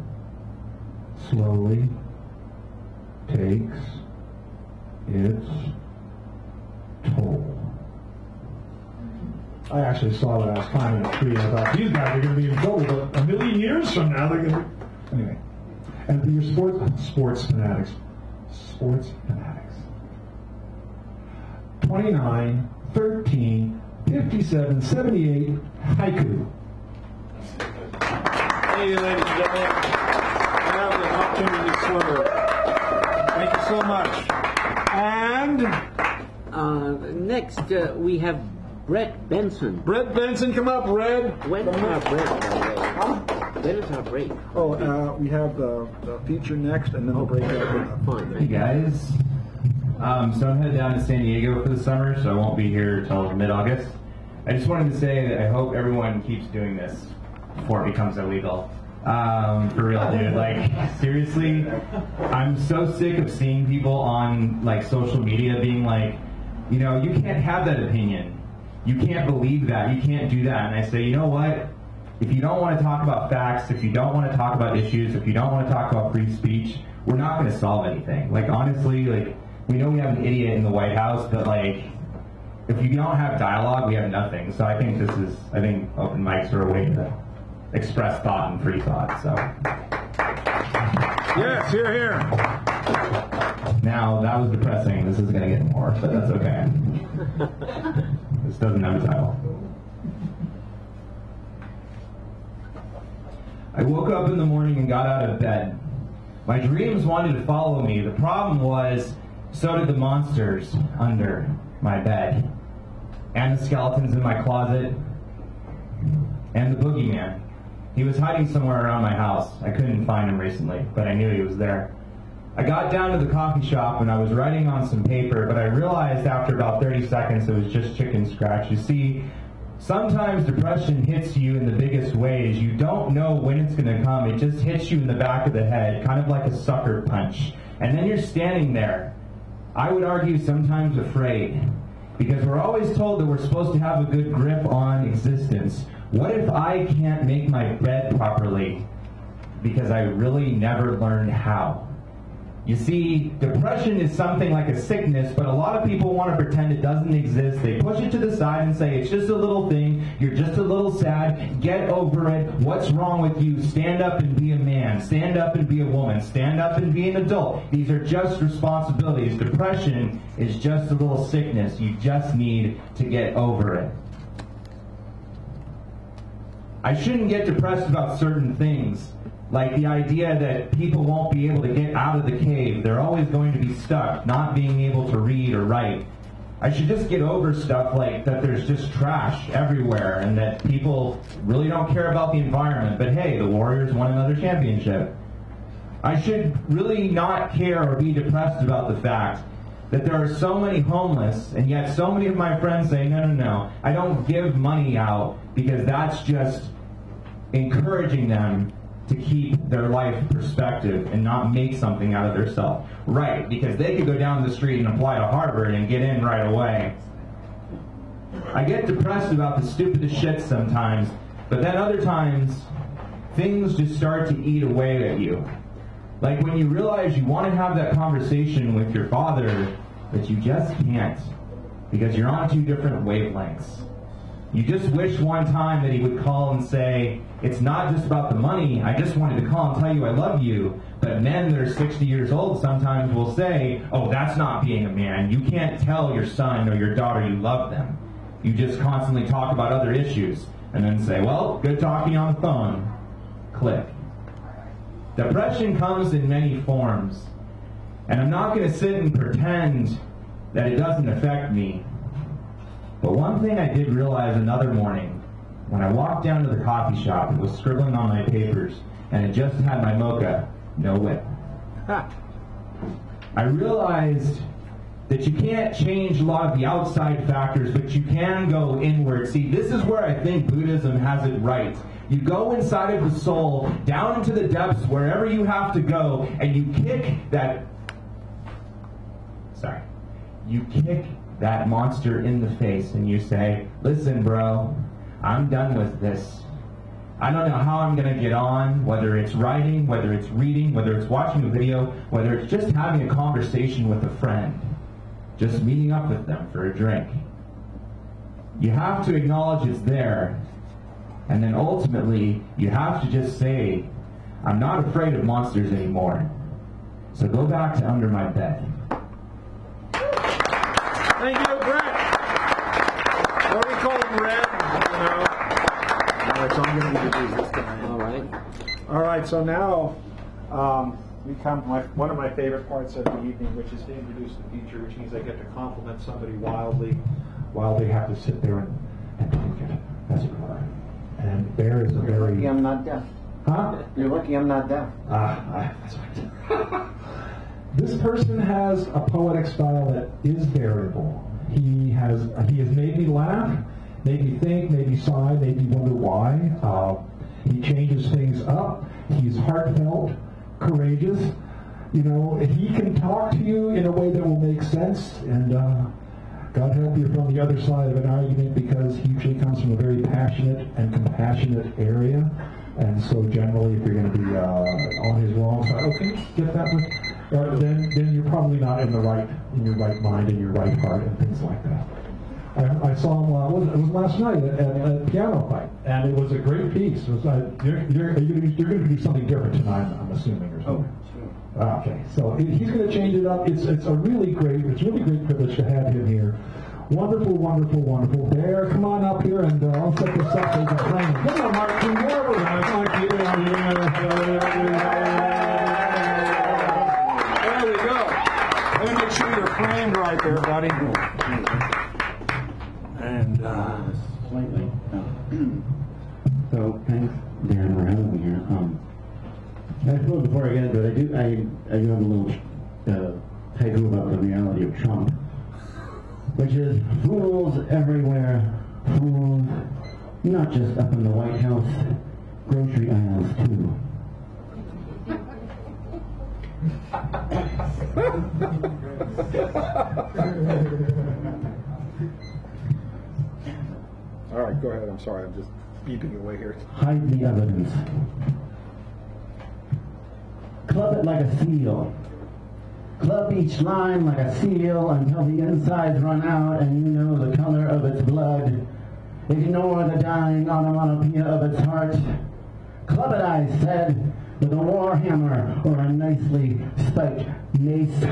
slowly takes its toll. I actually saw that I was climbing a tree and I thought, these guys are going to be in trouble, but a million years from now they're going to... Anyway. And for your sports fanatics. Sports fanatics. 29, 13, 57, 78, haiku. Hey, ladies and gentlemen. Now the opportunity swimmer. Thank you so much. And next we have Brett Benson. Brett Benson, come up, Red. When is our break, by the way? When is our break? Oh, we have the feature next, and then we'll break out. Fine. Hey guys. So I'm headed down to San Diego for the summer, so I won't be here till mid-August. I just wanted to say that I hope everyone keeps doing this before it becomes illegal. For real, dude. Like, seriously, I'm so sick of seeing people on, like, social media being like, you know, you can't have that opinion. You can't believe that. You can't do that. And I say, you know what? If you don't want to talk about facts, if you don't want to talk about issues, if you don't want to talk about free speech, we're not going to solve anything. Like, honestly, like, we know we have an idiot in the White House, but, like, if you don't have dialogue, we have nothing. So I think open mics are a way to express thought and free thought, so. Yes, here, here. Now, that was depressing. This is going to get more, but that's okay. This doesn't have a title. I woke up in the morning and got out of bed. My dreams wanted to follow me. The problem was, so did the monsters under my bed. And the skeletons in my closet. And the boogeyman. He was hiding somewhere around my house. I couldn't find him recently, but I knew he was there. I got down to the coffee shop and I was writing on some paper, but I realized after about 30 seconds it was just chicken scratch. You see, sometimes depression hits you in the biggest ways. You don't know when it's going to come. It just hits you in the back of the head, kind of like a sucker punch. And then you're standing there, I would argue sometimes afraid, because we're always told that we're supposed to have a good grip on existence. What if I can't make my bed properly because I really never learned how? You see, depression is something like a sickness, but a lot of people want to pretend it doesn't exist. They push it to the side and say, it's just a little thing, you're just a little sad, get over it, what's wrong with you? Stand up and be a man, stand up and be a woman, stand up and be an adult. These are just responsibilities. Depression is just a little sickness. You just need to get over it. I shouldn't get depressed about certain things. Like the idea that people won't be able to get out of the cave. They're always going to be stuck, not being able to read or write. I should just get over stuff like that there's just trash everywhere and that people really don't care about the environment. But hey, the Warriors won another championship. I should really not care or be depressed about the fact that there are so many homeless, and yet so many of my friends say, no, I don't give money out because that's just encouraging them to keep their life perspective and not make something out of their self. Right, because they could go down the street and apply to Harvard and get in right away. I get depressed about the stupidest shit sometimes, but then other times, things just start to eat away at you. Like when you realize you want to have that conversation with your father, but you just can't, because you're on two different wavelengths. You just wish one time that he would call and say, it's not just about the money, I just wanted to call and tell you I love you. But men that are 60 years old sometimes will say, oh, that's not being a man. You can't tell your son or your daughter you love them. You just constantly talk about other issues and then say, well, good talking on the phone. Click. Depression comes in many forms. And I'm not going to sit and pretend that it doesn't affect me. But one thing I did realize another morning When I walked down to the coffee shop and was scribbling on my papers, and had just had my mocha, no whip. I realized that you can't change a lot of the outside factors, but you can go inward. See, this is where I think Buddhism has it right. You go inside of the soul, down into the depths, wherever you have to go, and you kick that... Sorry. You kick that monster in the face, and you say, listen, bro, I'm done with this. I don't know how I'm going to get on, whether it's writing, whether it's reading, whether it's watching a video, whether it's just having a conversation with a friend, just meeting up with them for a drink. You have to acknowledge it's there, and then ultimately, you have to just say, I'm not afraid of monsters anymore. So go back to under my bed. Thank you, Brett. What do we call him, Red? All right, so I'm going to introduce this guy. All right. All right, so now we come to one of my favorite parts of the evening, which is to introduce the teacher, which means I get to compliment somebody wildly while they have to sit there and take it, as it were. And Bear is a very... You're lucky I'm not deaf. Huh? You're lucky I'm not deaf. That's right. This person has a poetic style that is variable. He has made me laugh, made me think, made me sigh, made me wonder why. He changes things up. He's heartfelt, courageous. You know, he can talk to you in a way that will make sense. And God help you from the other side of an argument, because he usually comes from a very passionate and compassionate area. And so generally, if you're going to be on his wrong side, okay, get that one. Then you're probably not in your right mind and your right heart and things like that. I saw him. It was last night at piano fight, and it was a great piece. It was, you're going to do something different tonight, I'm assuming, or something. Oh, sure. Okay, so he's going to change it up. It's a really great privilege to have him here. Wonderful, wonderful, wonderful. Bear, come on up here, and I'll set this up so you can play. Come on, Mark. Come over. There we go. Let me make sure you're framed right there, buddy. And slightly. So thanks, Darren, for having me here. I suppose before I get into it, I do have a little typo about the reality of Trump, which is fools everywhere, fools not just up in the White House, grocery aisles too. all right, go ahead. I'm sorry, I'm just beeping away here. Hide the evidence. Club it like a seal. Club each line like a seal until the insides run out and you know the color of its blood. Ignore the dying onomatopoeia of its heart. Club it, I said, with a war hammer or a nicely spiked mace.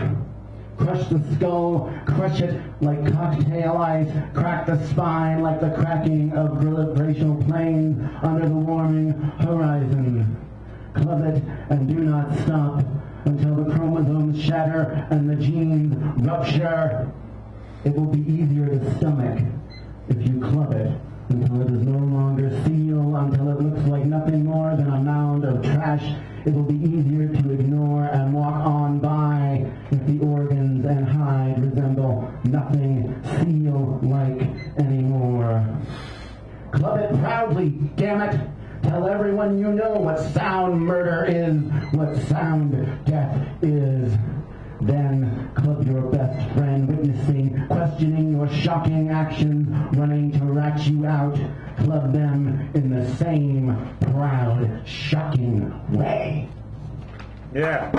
Crush the skull, crush it like cocktail ice, crack the spine like the cracking of gravitational planes under the warming horizon. Club it and do not stop until the chromosomes shatter and the genes rupture. It will be easier to stomach if you club it until it is no longer seal, until it looks like nothing more than a mound of trash. It will be easier to ignore and walk on by if the organs and hide resemble nothing seal-like anymore. Club it proudly, damn it! Tell everyone you know what sound murder is, what sound death is. Then club your best friend witnessing, questioning your shocking actions, running to rat you out. Club them in the same proud, shocking way. Yeah.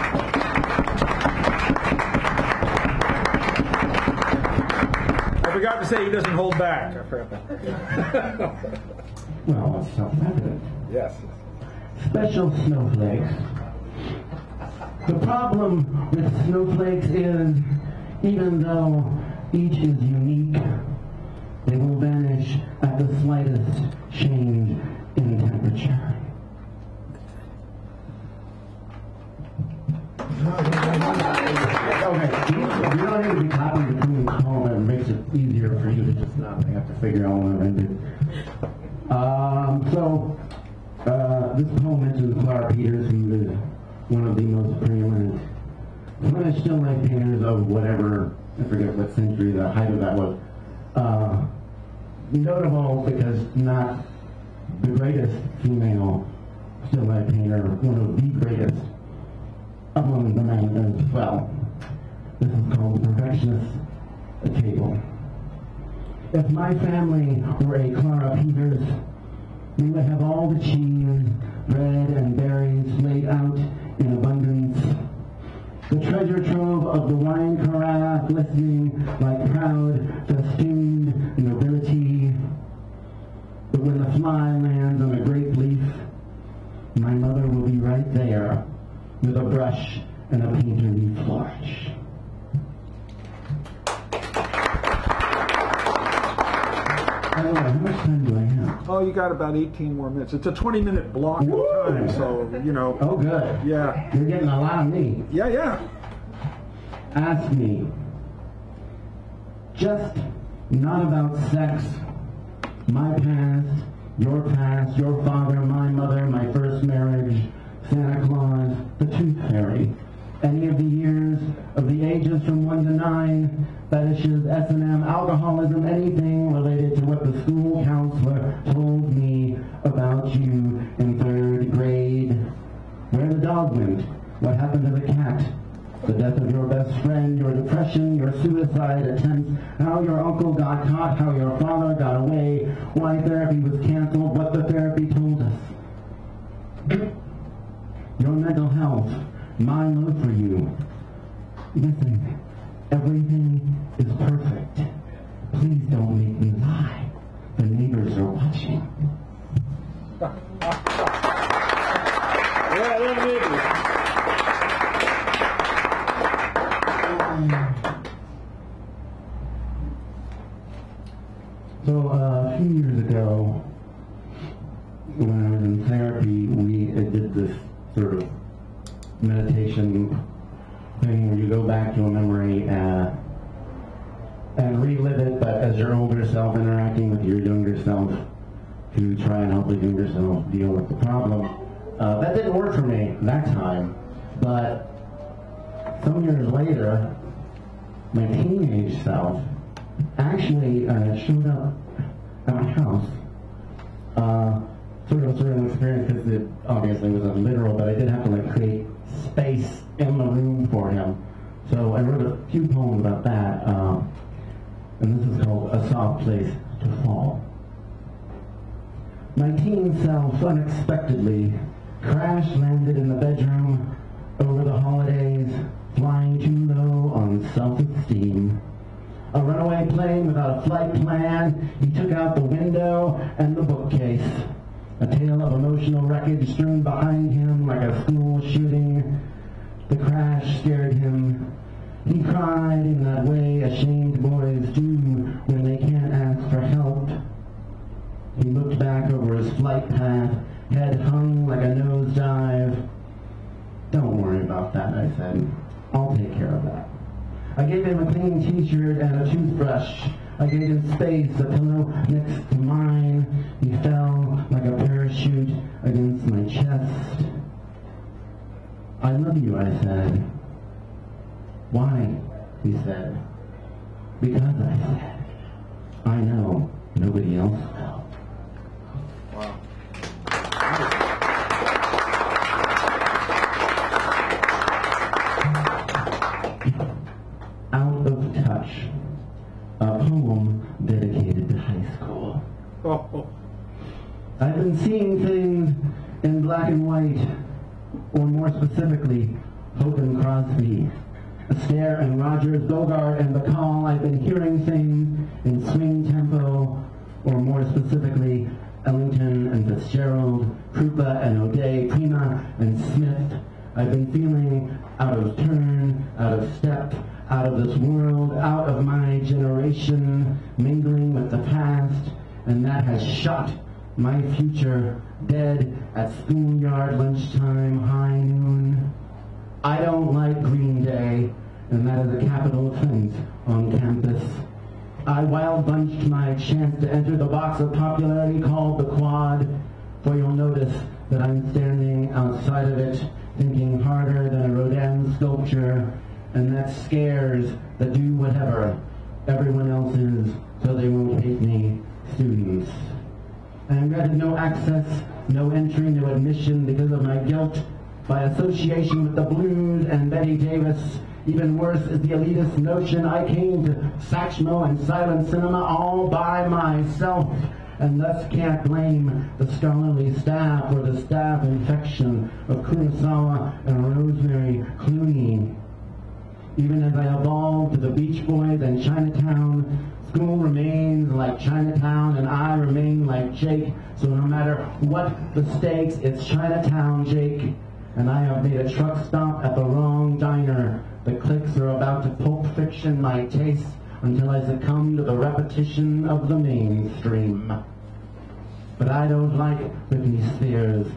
I forgot to say he doesn't hold back. I forgot that. Well, it's self-evident. Yes. Special snowflakes. The problem with snowflakes is, even though each is unique, they will vanish at the slightest change in temperature. Okay, you don't need to be copying between home, and it makes it easier for you to just not have to figure out when I did. This poem mentions Clara Peters, who is one of the most preeminent Flemish still life painters of whatever, I forget what century the height of that was. Notable because not the greatest female still life painter, one of the greatest among the men as well. This is called Perfectionist Table. If my family were a Clara Peters, we would have all the cheese, bread, and berries laid out in abundance. The treasure trove of the wine carafe glistening like proud, festooned nobility. But when the fly lands on a grape leaf, my mother will be right there with a brush and a painterly flourish. I don't know, how much time do I have? Oh, you got about 18 more minutes. It's a 20-minute block of time, so, you know. Oh, good. Yeah. You're getting a lot of me. Yeah, yeah. Ask me. Just not about sex. My past, your father, my mother, my first marriage, Santa Claus, the Tooth Fairy. Any of the years of the ages from 1 to 9, fetishes, S&M, alcoholism, anything related to what the school counselor told me about you in 3rd grade. Where the dog went, what happened to the cat, the death of your best friend, your depression, your suicide attempts, how your uncle got caught, how your father got away, why therapy was canceled, what the therapy told us. Your mental health, my love for you. Listen, everything is perfect. Please don't make me lie. The neighbors are watching. Yeah, they're neighbors. So a few years ago, when I was in therapy, we did this sort of meditation thing where you go back to a memory and relive it, but as your older self interacting with your younger self to try and help the younger self deal with the problem. That didn't work for me that time, but some years later, my teenage self actually showed up at my house. Sort of an experience, because it obviously wasn't literal, but I did have to like create space in the room for him. So I wrote a few poems about that, and this is called A Soft Place to Fall. My teen self unexpectedly crash-landed in the bedroom over the holidays, flying too low on self-esteem. A runaway plane without a flight plan, he took out the window and the bookcase. A tale of emotional wreckage strewn behind him like a school shooting. The crash scared him. He cried in that way ashamed boys do when they can't ask for help. He looked back over his flight path, head hung like a nosedive. Don't worry about that, I said. I'll take care of that. I gave him a clean t-shirt and a toothbrush. I gave him space, a pillow next to mine. He fell like a parachute against my chest. I love you, I said. Why? He said. Because I said. I know nobody else will. Wow. Out of Touch, a poem dedicated to high school. Oh. I've been seeing things in black and white, or more specifically, Hope and Crosby, Astaire and Rogers, Bogart and Bacall. I've been hearing things in swing tempo, or more specifically, Ellington and Fitzgerald, Krupa and O'Day, Prima and Smith. I've been feeling out of turn, out of step, out of this world, out of my generation, mingling with the past, and that has shot my future dead at schoolyard lunchtime, high noon. I don't like Green Day, and that is a capital offense on campus. I wild bunched my chance to enter the box of popularity called the Quad, for you'll notice that I'm standing outside of it, thinking harder than a Rodin sculpture, and that scares the do whatever everyone else is, so they won't hate me students. I am granted no access, no entry, no admission because of my guilt by association with the blues and Betty Davis. Even worse is the elitist notion I came to Satchmo and silent cinema all by myself, and thus can't blame the scholarly staff or the staff infection of Kurosawa and Rosemary Clooney. Even as I evolved to the Beach Boys and Chinatown, school remains like Chinatown and I remain like Jake, so no matter what the stakes, it's Chinatown, Jake. And I have made a truck stop at the wrong diner. The clicks are about to Pulp Fiction my taste until I succumb to the repetition of the mainstream. But I don't like Britney Spears.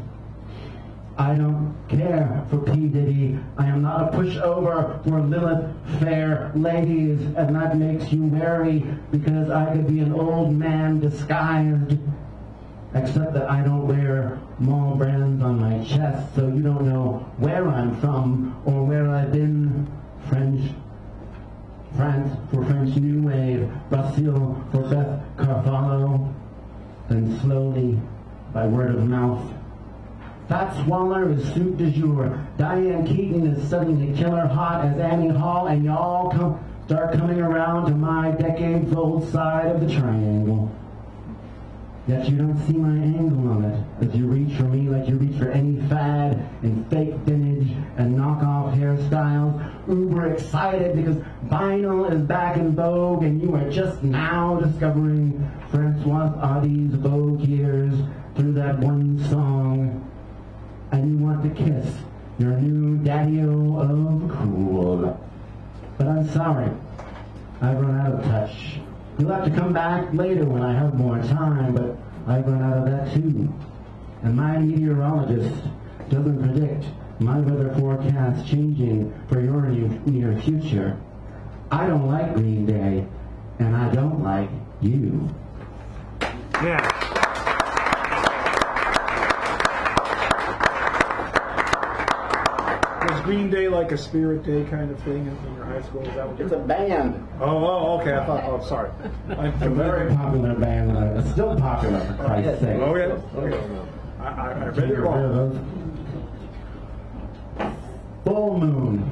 I don't care for P. Diddy. I am not a pushover for Lilith fair ladies, and that makes you wary because I could be an old man disguised. Except that I don't wear mall brands on my chest, so you don't know where I'm from or where I've been. France for French New Wave, Brazil for Beth Carvalho, then slowly, by word of mouth. Fats Waller is soup du jour. Diane Keaton is suddenly killer hot as Annie Hall, and y'all start coming around to my decades-old side of the triangle. Yet you don't see my angle on it, as you reach for me like you reach for any fad in fake vintage and knockoff hairstyles, uber excited because vinyl is back in vogue and you are just now discovering Francoise Hardy's Vogue years through that one song, and you want to kiss your new daddy-o of cool. But I'm sorry, I've run out of touch. You'll have to come back later when I have more time, but I've run out of that too. And my meteorologist doesn't predict my weather forecast changing for your near future. I don't like Green Day, and I don't like you. Yeah. Was Green Day like a Spirit Day kind of thing in your high school? Is that what It's a band. Oh, okay. I thought. Oh, sorry. It's a very popular band. It's still popular, for Christ's sake. Oh, yeah. Okay. I read it wrong. Full moon.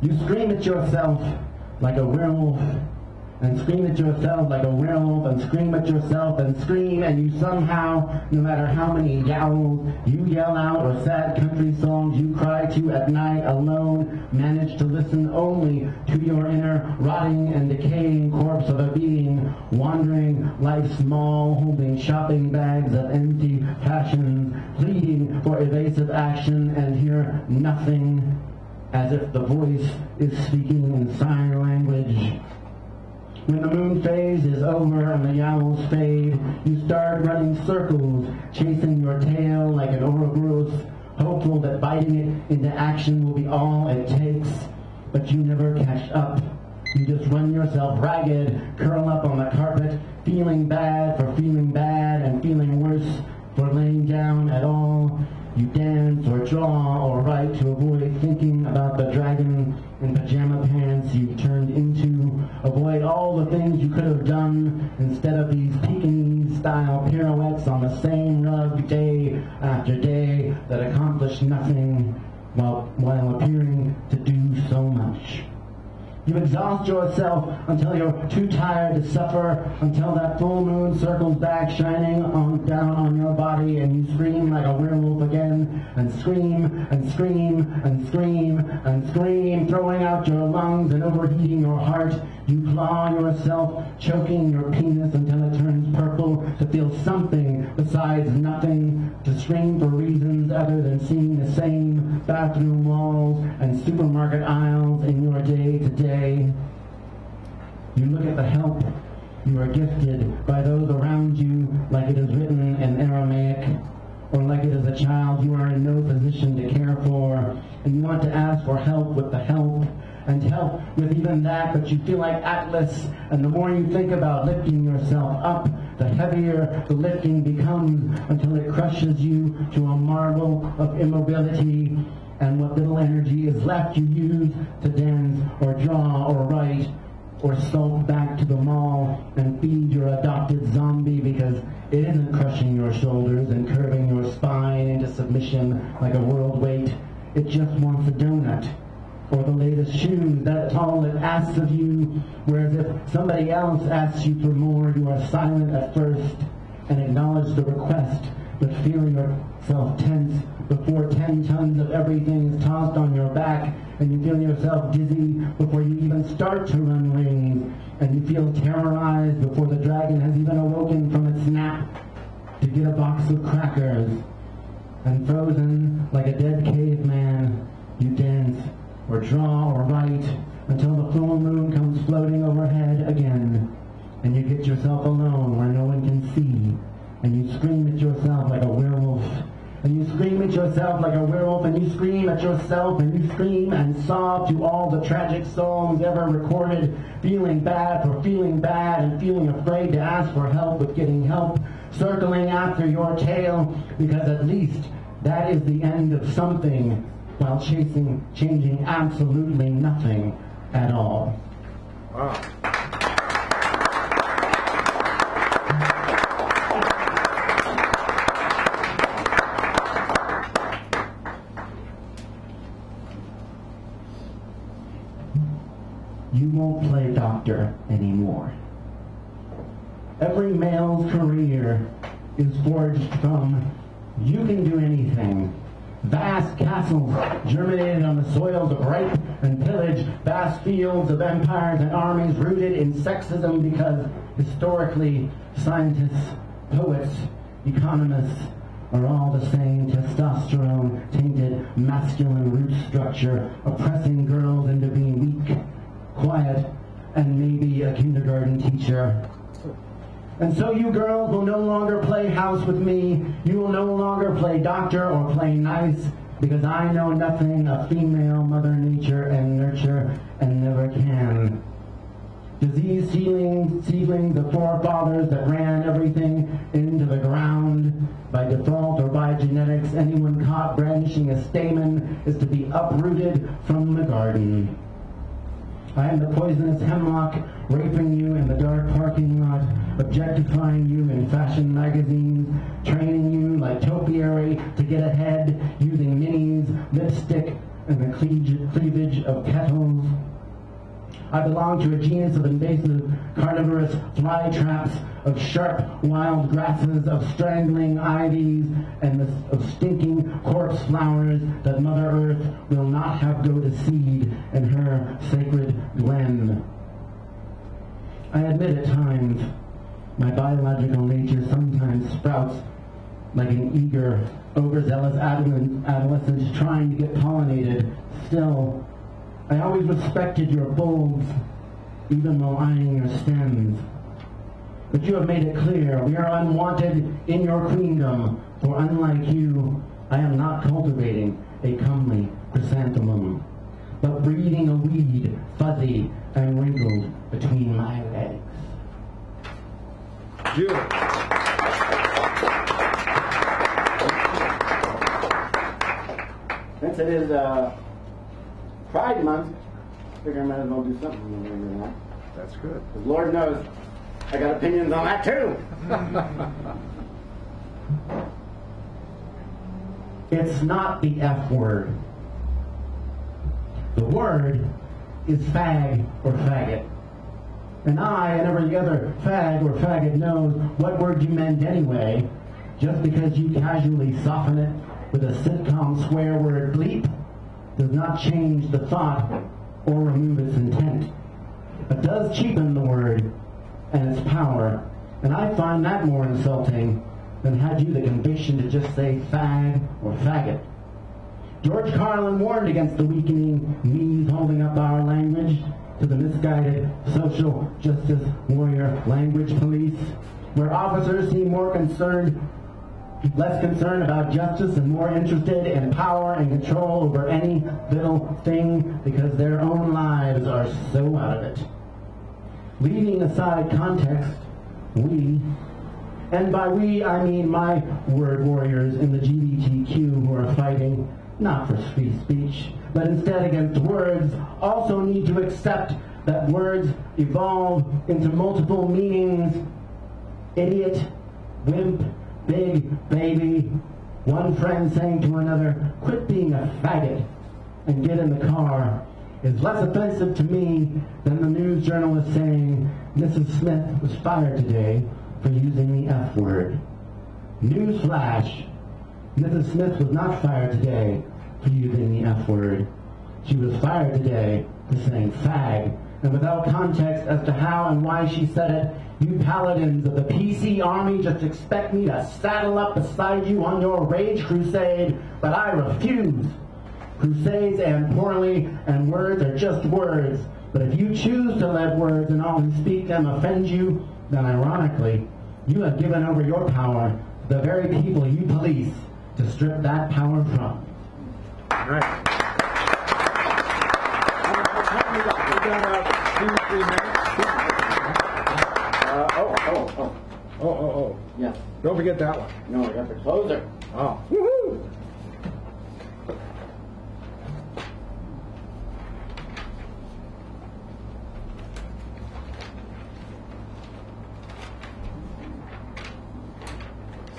You scream at yourself like a werewolf, and scream at yourself like a werewolf, and scream at yourself, and scream, and you somehow, no matter how many yowls you yell out or sad country songs you cry to at night alone, manage to listen only to your inner rotting and decaying corpse of a being wandering life's mall, holding shopping bags of empty passions, pleading for evasive action, and hear nothing, as if the voice is speaking in sign language. When the moon phase is over and the yowls fade, you start running circles, chasing your tail like an Ouroboros, hopeful that biting it into action will be all it takes. But you never catch up. You just run yourself ragged, curl up on the carpet, feeling bad for feeling bad and feeling worse for laying down at all. You dance or draw or write to avoid thinking about the dragon in pajama pants you turned into, avoid all the things you could have done instead of these Pekingese-style pirouettes on the same rug day after day that accomplish nothing while appearing to do so much. You exhaust yourself until you're too tired to suffer, until that full moon circles back shining down on your body, and you scream like a werewolf again, and scream, and scream, and scream, and scream, throwing out your lungs and overheating your heart. You claw yourself, choking your penis until it turns purple, to feel something besides nothing, to scream for reasons other than seeing the same bathroom walls and supermarket aisles in your day-to-day. You look at the help you are gifted by those around you like it is written in Aramaic, or like it is a child you are in no position to care for, and you want to ask for help with the help, help with even that, but you feel like Atlas, and the more you think about lifting yourself up, the heavier the lifting becomes until it crushes you to a marble of immobility, and what little energy is left you use to dance or draw or write or sulk back to the mall and feed your adopted zombie because it isn't crushing your shoulders and curving your spine into submission like a world weight. It just wants a donut or the latest shoes. That's all it asks of you, whereas if somebody else asks you for more, you are silent at first and acknowledge the request, but feeling yourself tense before 10 tons of everything is tossed on your back, and you feel yourself dizzy before you even start to run rings, and you feel terrorized before the dragon has even awoken from its nap to get a box of crackers. And frozen like a dead caveman, you dance or draw or write until the full moon comes floating overhead again, and you get yourself alone where no one can see, and you scream at yourself like a werewolf, and you scream at yourself like a werewolf, and you scream at yourself, and you scream and sob to all the tragic songs ever recorded, feeling bad for feeling bad and feeling afraid to ask for help with getting help, circling after your tail, because at least that is the end of something, while changing absolutely nothing at all. Wow. You won't play doctor anymore. Every male's career is forged from you can do anything. Vast castles germinated on the soils of rape and pillage, vast fields of empires and armies rooted in sexism because historically scientists, poets, economists are all the same testosterone-tainted masculine root structure oppressing girls into being weak, quiet, and maybe a kindergarten teacher. And so you girls will no longer play house with me. You will no longer play doctor or play nice, because I know nothing of female mother nature and nurture and never can. Disease seedlings the forefathers that ran everything into the ground by default or by genetics. Anyone caught brandishing a stamen is to be uprooted from the garden. I am the poisonous hemlock, raping you in the dark parking lot, objectifying you in fashion magazines, training you like topiary to get ahead, using minis, lipstick, and the cleavage of kettles. I belong to a genus of invasive carnivorous fly traps, of sharp wild grasses, of strangling ivies, and of stinking corpse flowers that Mother Earth will not have go to seed in her sacred glen. I admit at times my biological nature sometimes sprouts like an eager, overzealous adolescent trying to get pollinated. Still, I always respected your bulbs, even while eyeing your stems. But you have made it clear we are unwanted in your queendom, for unlike you, I am not cultivating a comely chrysanthemum, but breeding a weed, fuzzy and wrinkled between my legs. Beautiful. Since it is Pride Month, I figure I might as well do something with that. That's good. Because Lord knows, I got opinions on that too. It's not the F word. The word is fag or faggot. And I and every other fag or faggot knows what word you meant anyway, just because you casually soften it with a sitcom swear word bleep does not change the thought or remove its intent. It does cheapen the word and its power, and I find that more insulting than had you the conviction to just say fag or faggot. George Carlin warned against the weakening knees holding up our language to the misguided social justice warrior language police, where officers seem more concerned less concerned about justice and more interested in power and control over any little thing because their own lives are so out of it. Leaving aside context, we, and by we I mean my word warriors in the GBTQ who are fighting not for free speech, but instead against words, also need to accept that words evolve into multiple meanings. Idiot, wimp, big baby, one friend saying to another, quit being a faggot and get in the car, is less offensive to me than the news journalist saying Mrs. Smith was fired today for using the F word. Newsflash, Mrs. Smith was not fired today for using the F word. She was fired today for saying fag, and without context as to how and why she said it, you paladins of the PC Army just expect me to saddle up beside you on your rage crusade, but I refuse. Crusades end poorly, and words are just words. But if you choose to let words and all who speak them offend you, then ironically, you have given over your power to the very people you police to strip that power from. All right. We got 2-3 minutes. Oh. Yes. Don't forget that one. No, we got the closer. Oh. Woohoo!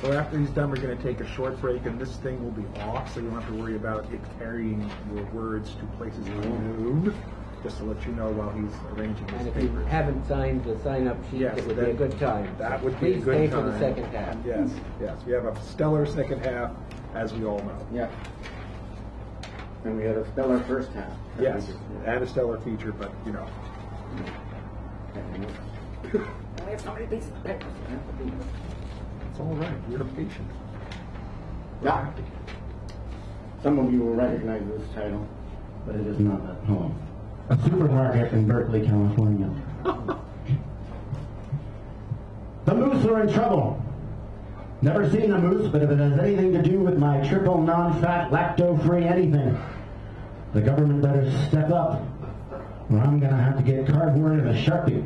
So after he's done, we're going to take a short break, and this thing will be off, so you don't have to worry about it carrying your words to places unknown. Just to let you know while he's arranging his And if papers. you haven't signed the sign-up sheet, Yes, it would be a good time. That would be a Please good stay time. for the second half. Yes. We have a stellar second half, as we all know. Yeah. And we had a stellar first half. Yes, and a stellar feature, but you know. I have so many pieces of paper. It's all right. You're patient. Yeah. Some of you will recognize this title, But it is not that poem. A supermarket in Berkeley, California. The moose are in trouble. Never seen a moose, but if it has anything to do with my triple non-fat, lacto-free anything, the government better step up, or I'm going to have to get cardboard and a Sharpie.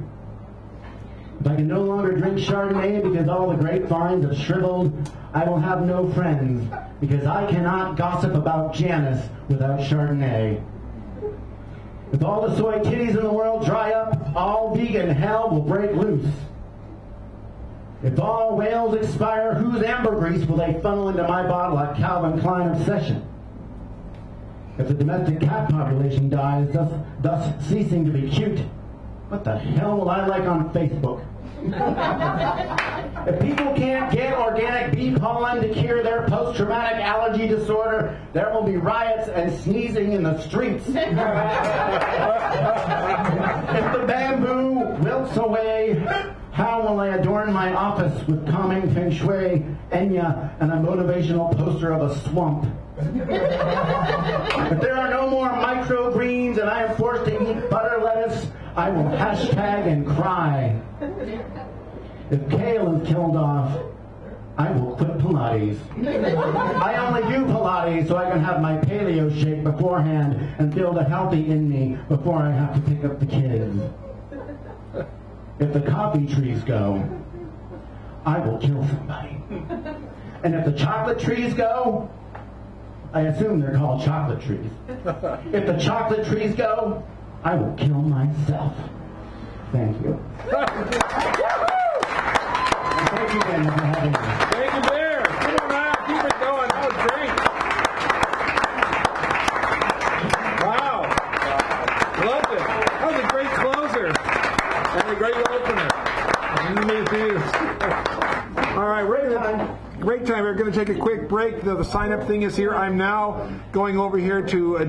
If I can no longer drink Chardonnay because all the grapevines have shriveled, I will have no friends because I cannot gossip about Janice without Chardonnay. If all the soy titties in the world dry up, all vegan hell will break loose. If all whales expire, whose ambergrease will they funnel into my bottle at Calvin Klein Obsession? If the domestic cat population dies, thus ceasing to be cute, what the hell will I like on Facebook? If people can't get organic bee pollen to cure their post-traumatic allergy disorder, there will be riots and sneezing in the streets. If the bamboo wilts away, how will I adorn my office with calming feng shui, Enya, and a motivational poster of a swamp? If there are no more microgreens and I am forced to eat butter lettuce, I will hashtag and cry. If kale is killed off, I will quit Pilates. I only do Pilates so I can have my paleo shake beforehand and feel the healthy in me before I have to pick up the kids. If the coffee trees go, I will kill somebody. And if the chocolate trees go, I assume they're called chocolate trees. If the chocolate trees go, I will kill myself. Thank you. Thank you again for having me. Thank you, Bear. Come on out. Keep it going. That was great. Wow. Loved it. That was a great closer. And a great opener. All right, break time. We're going to take a quick break. The sign-up thing is here. I'm now going over here to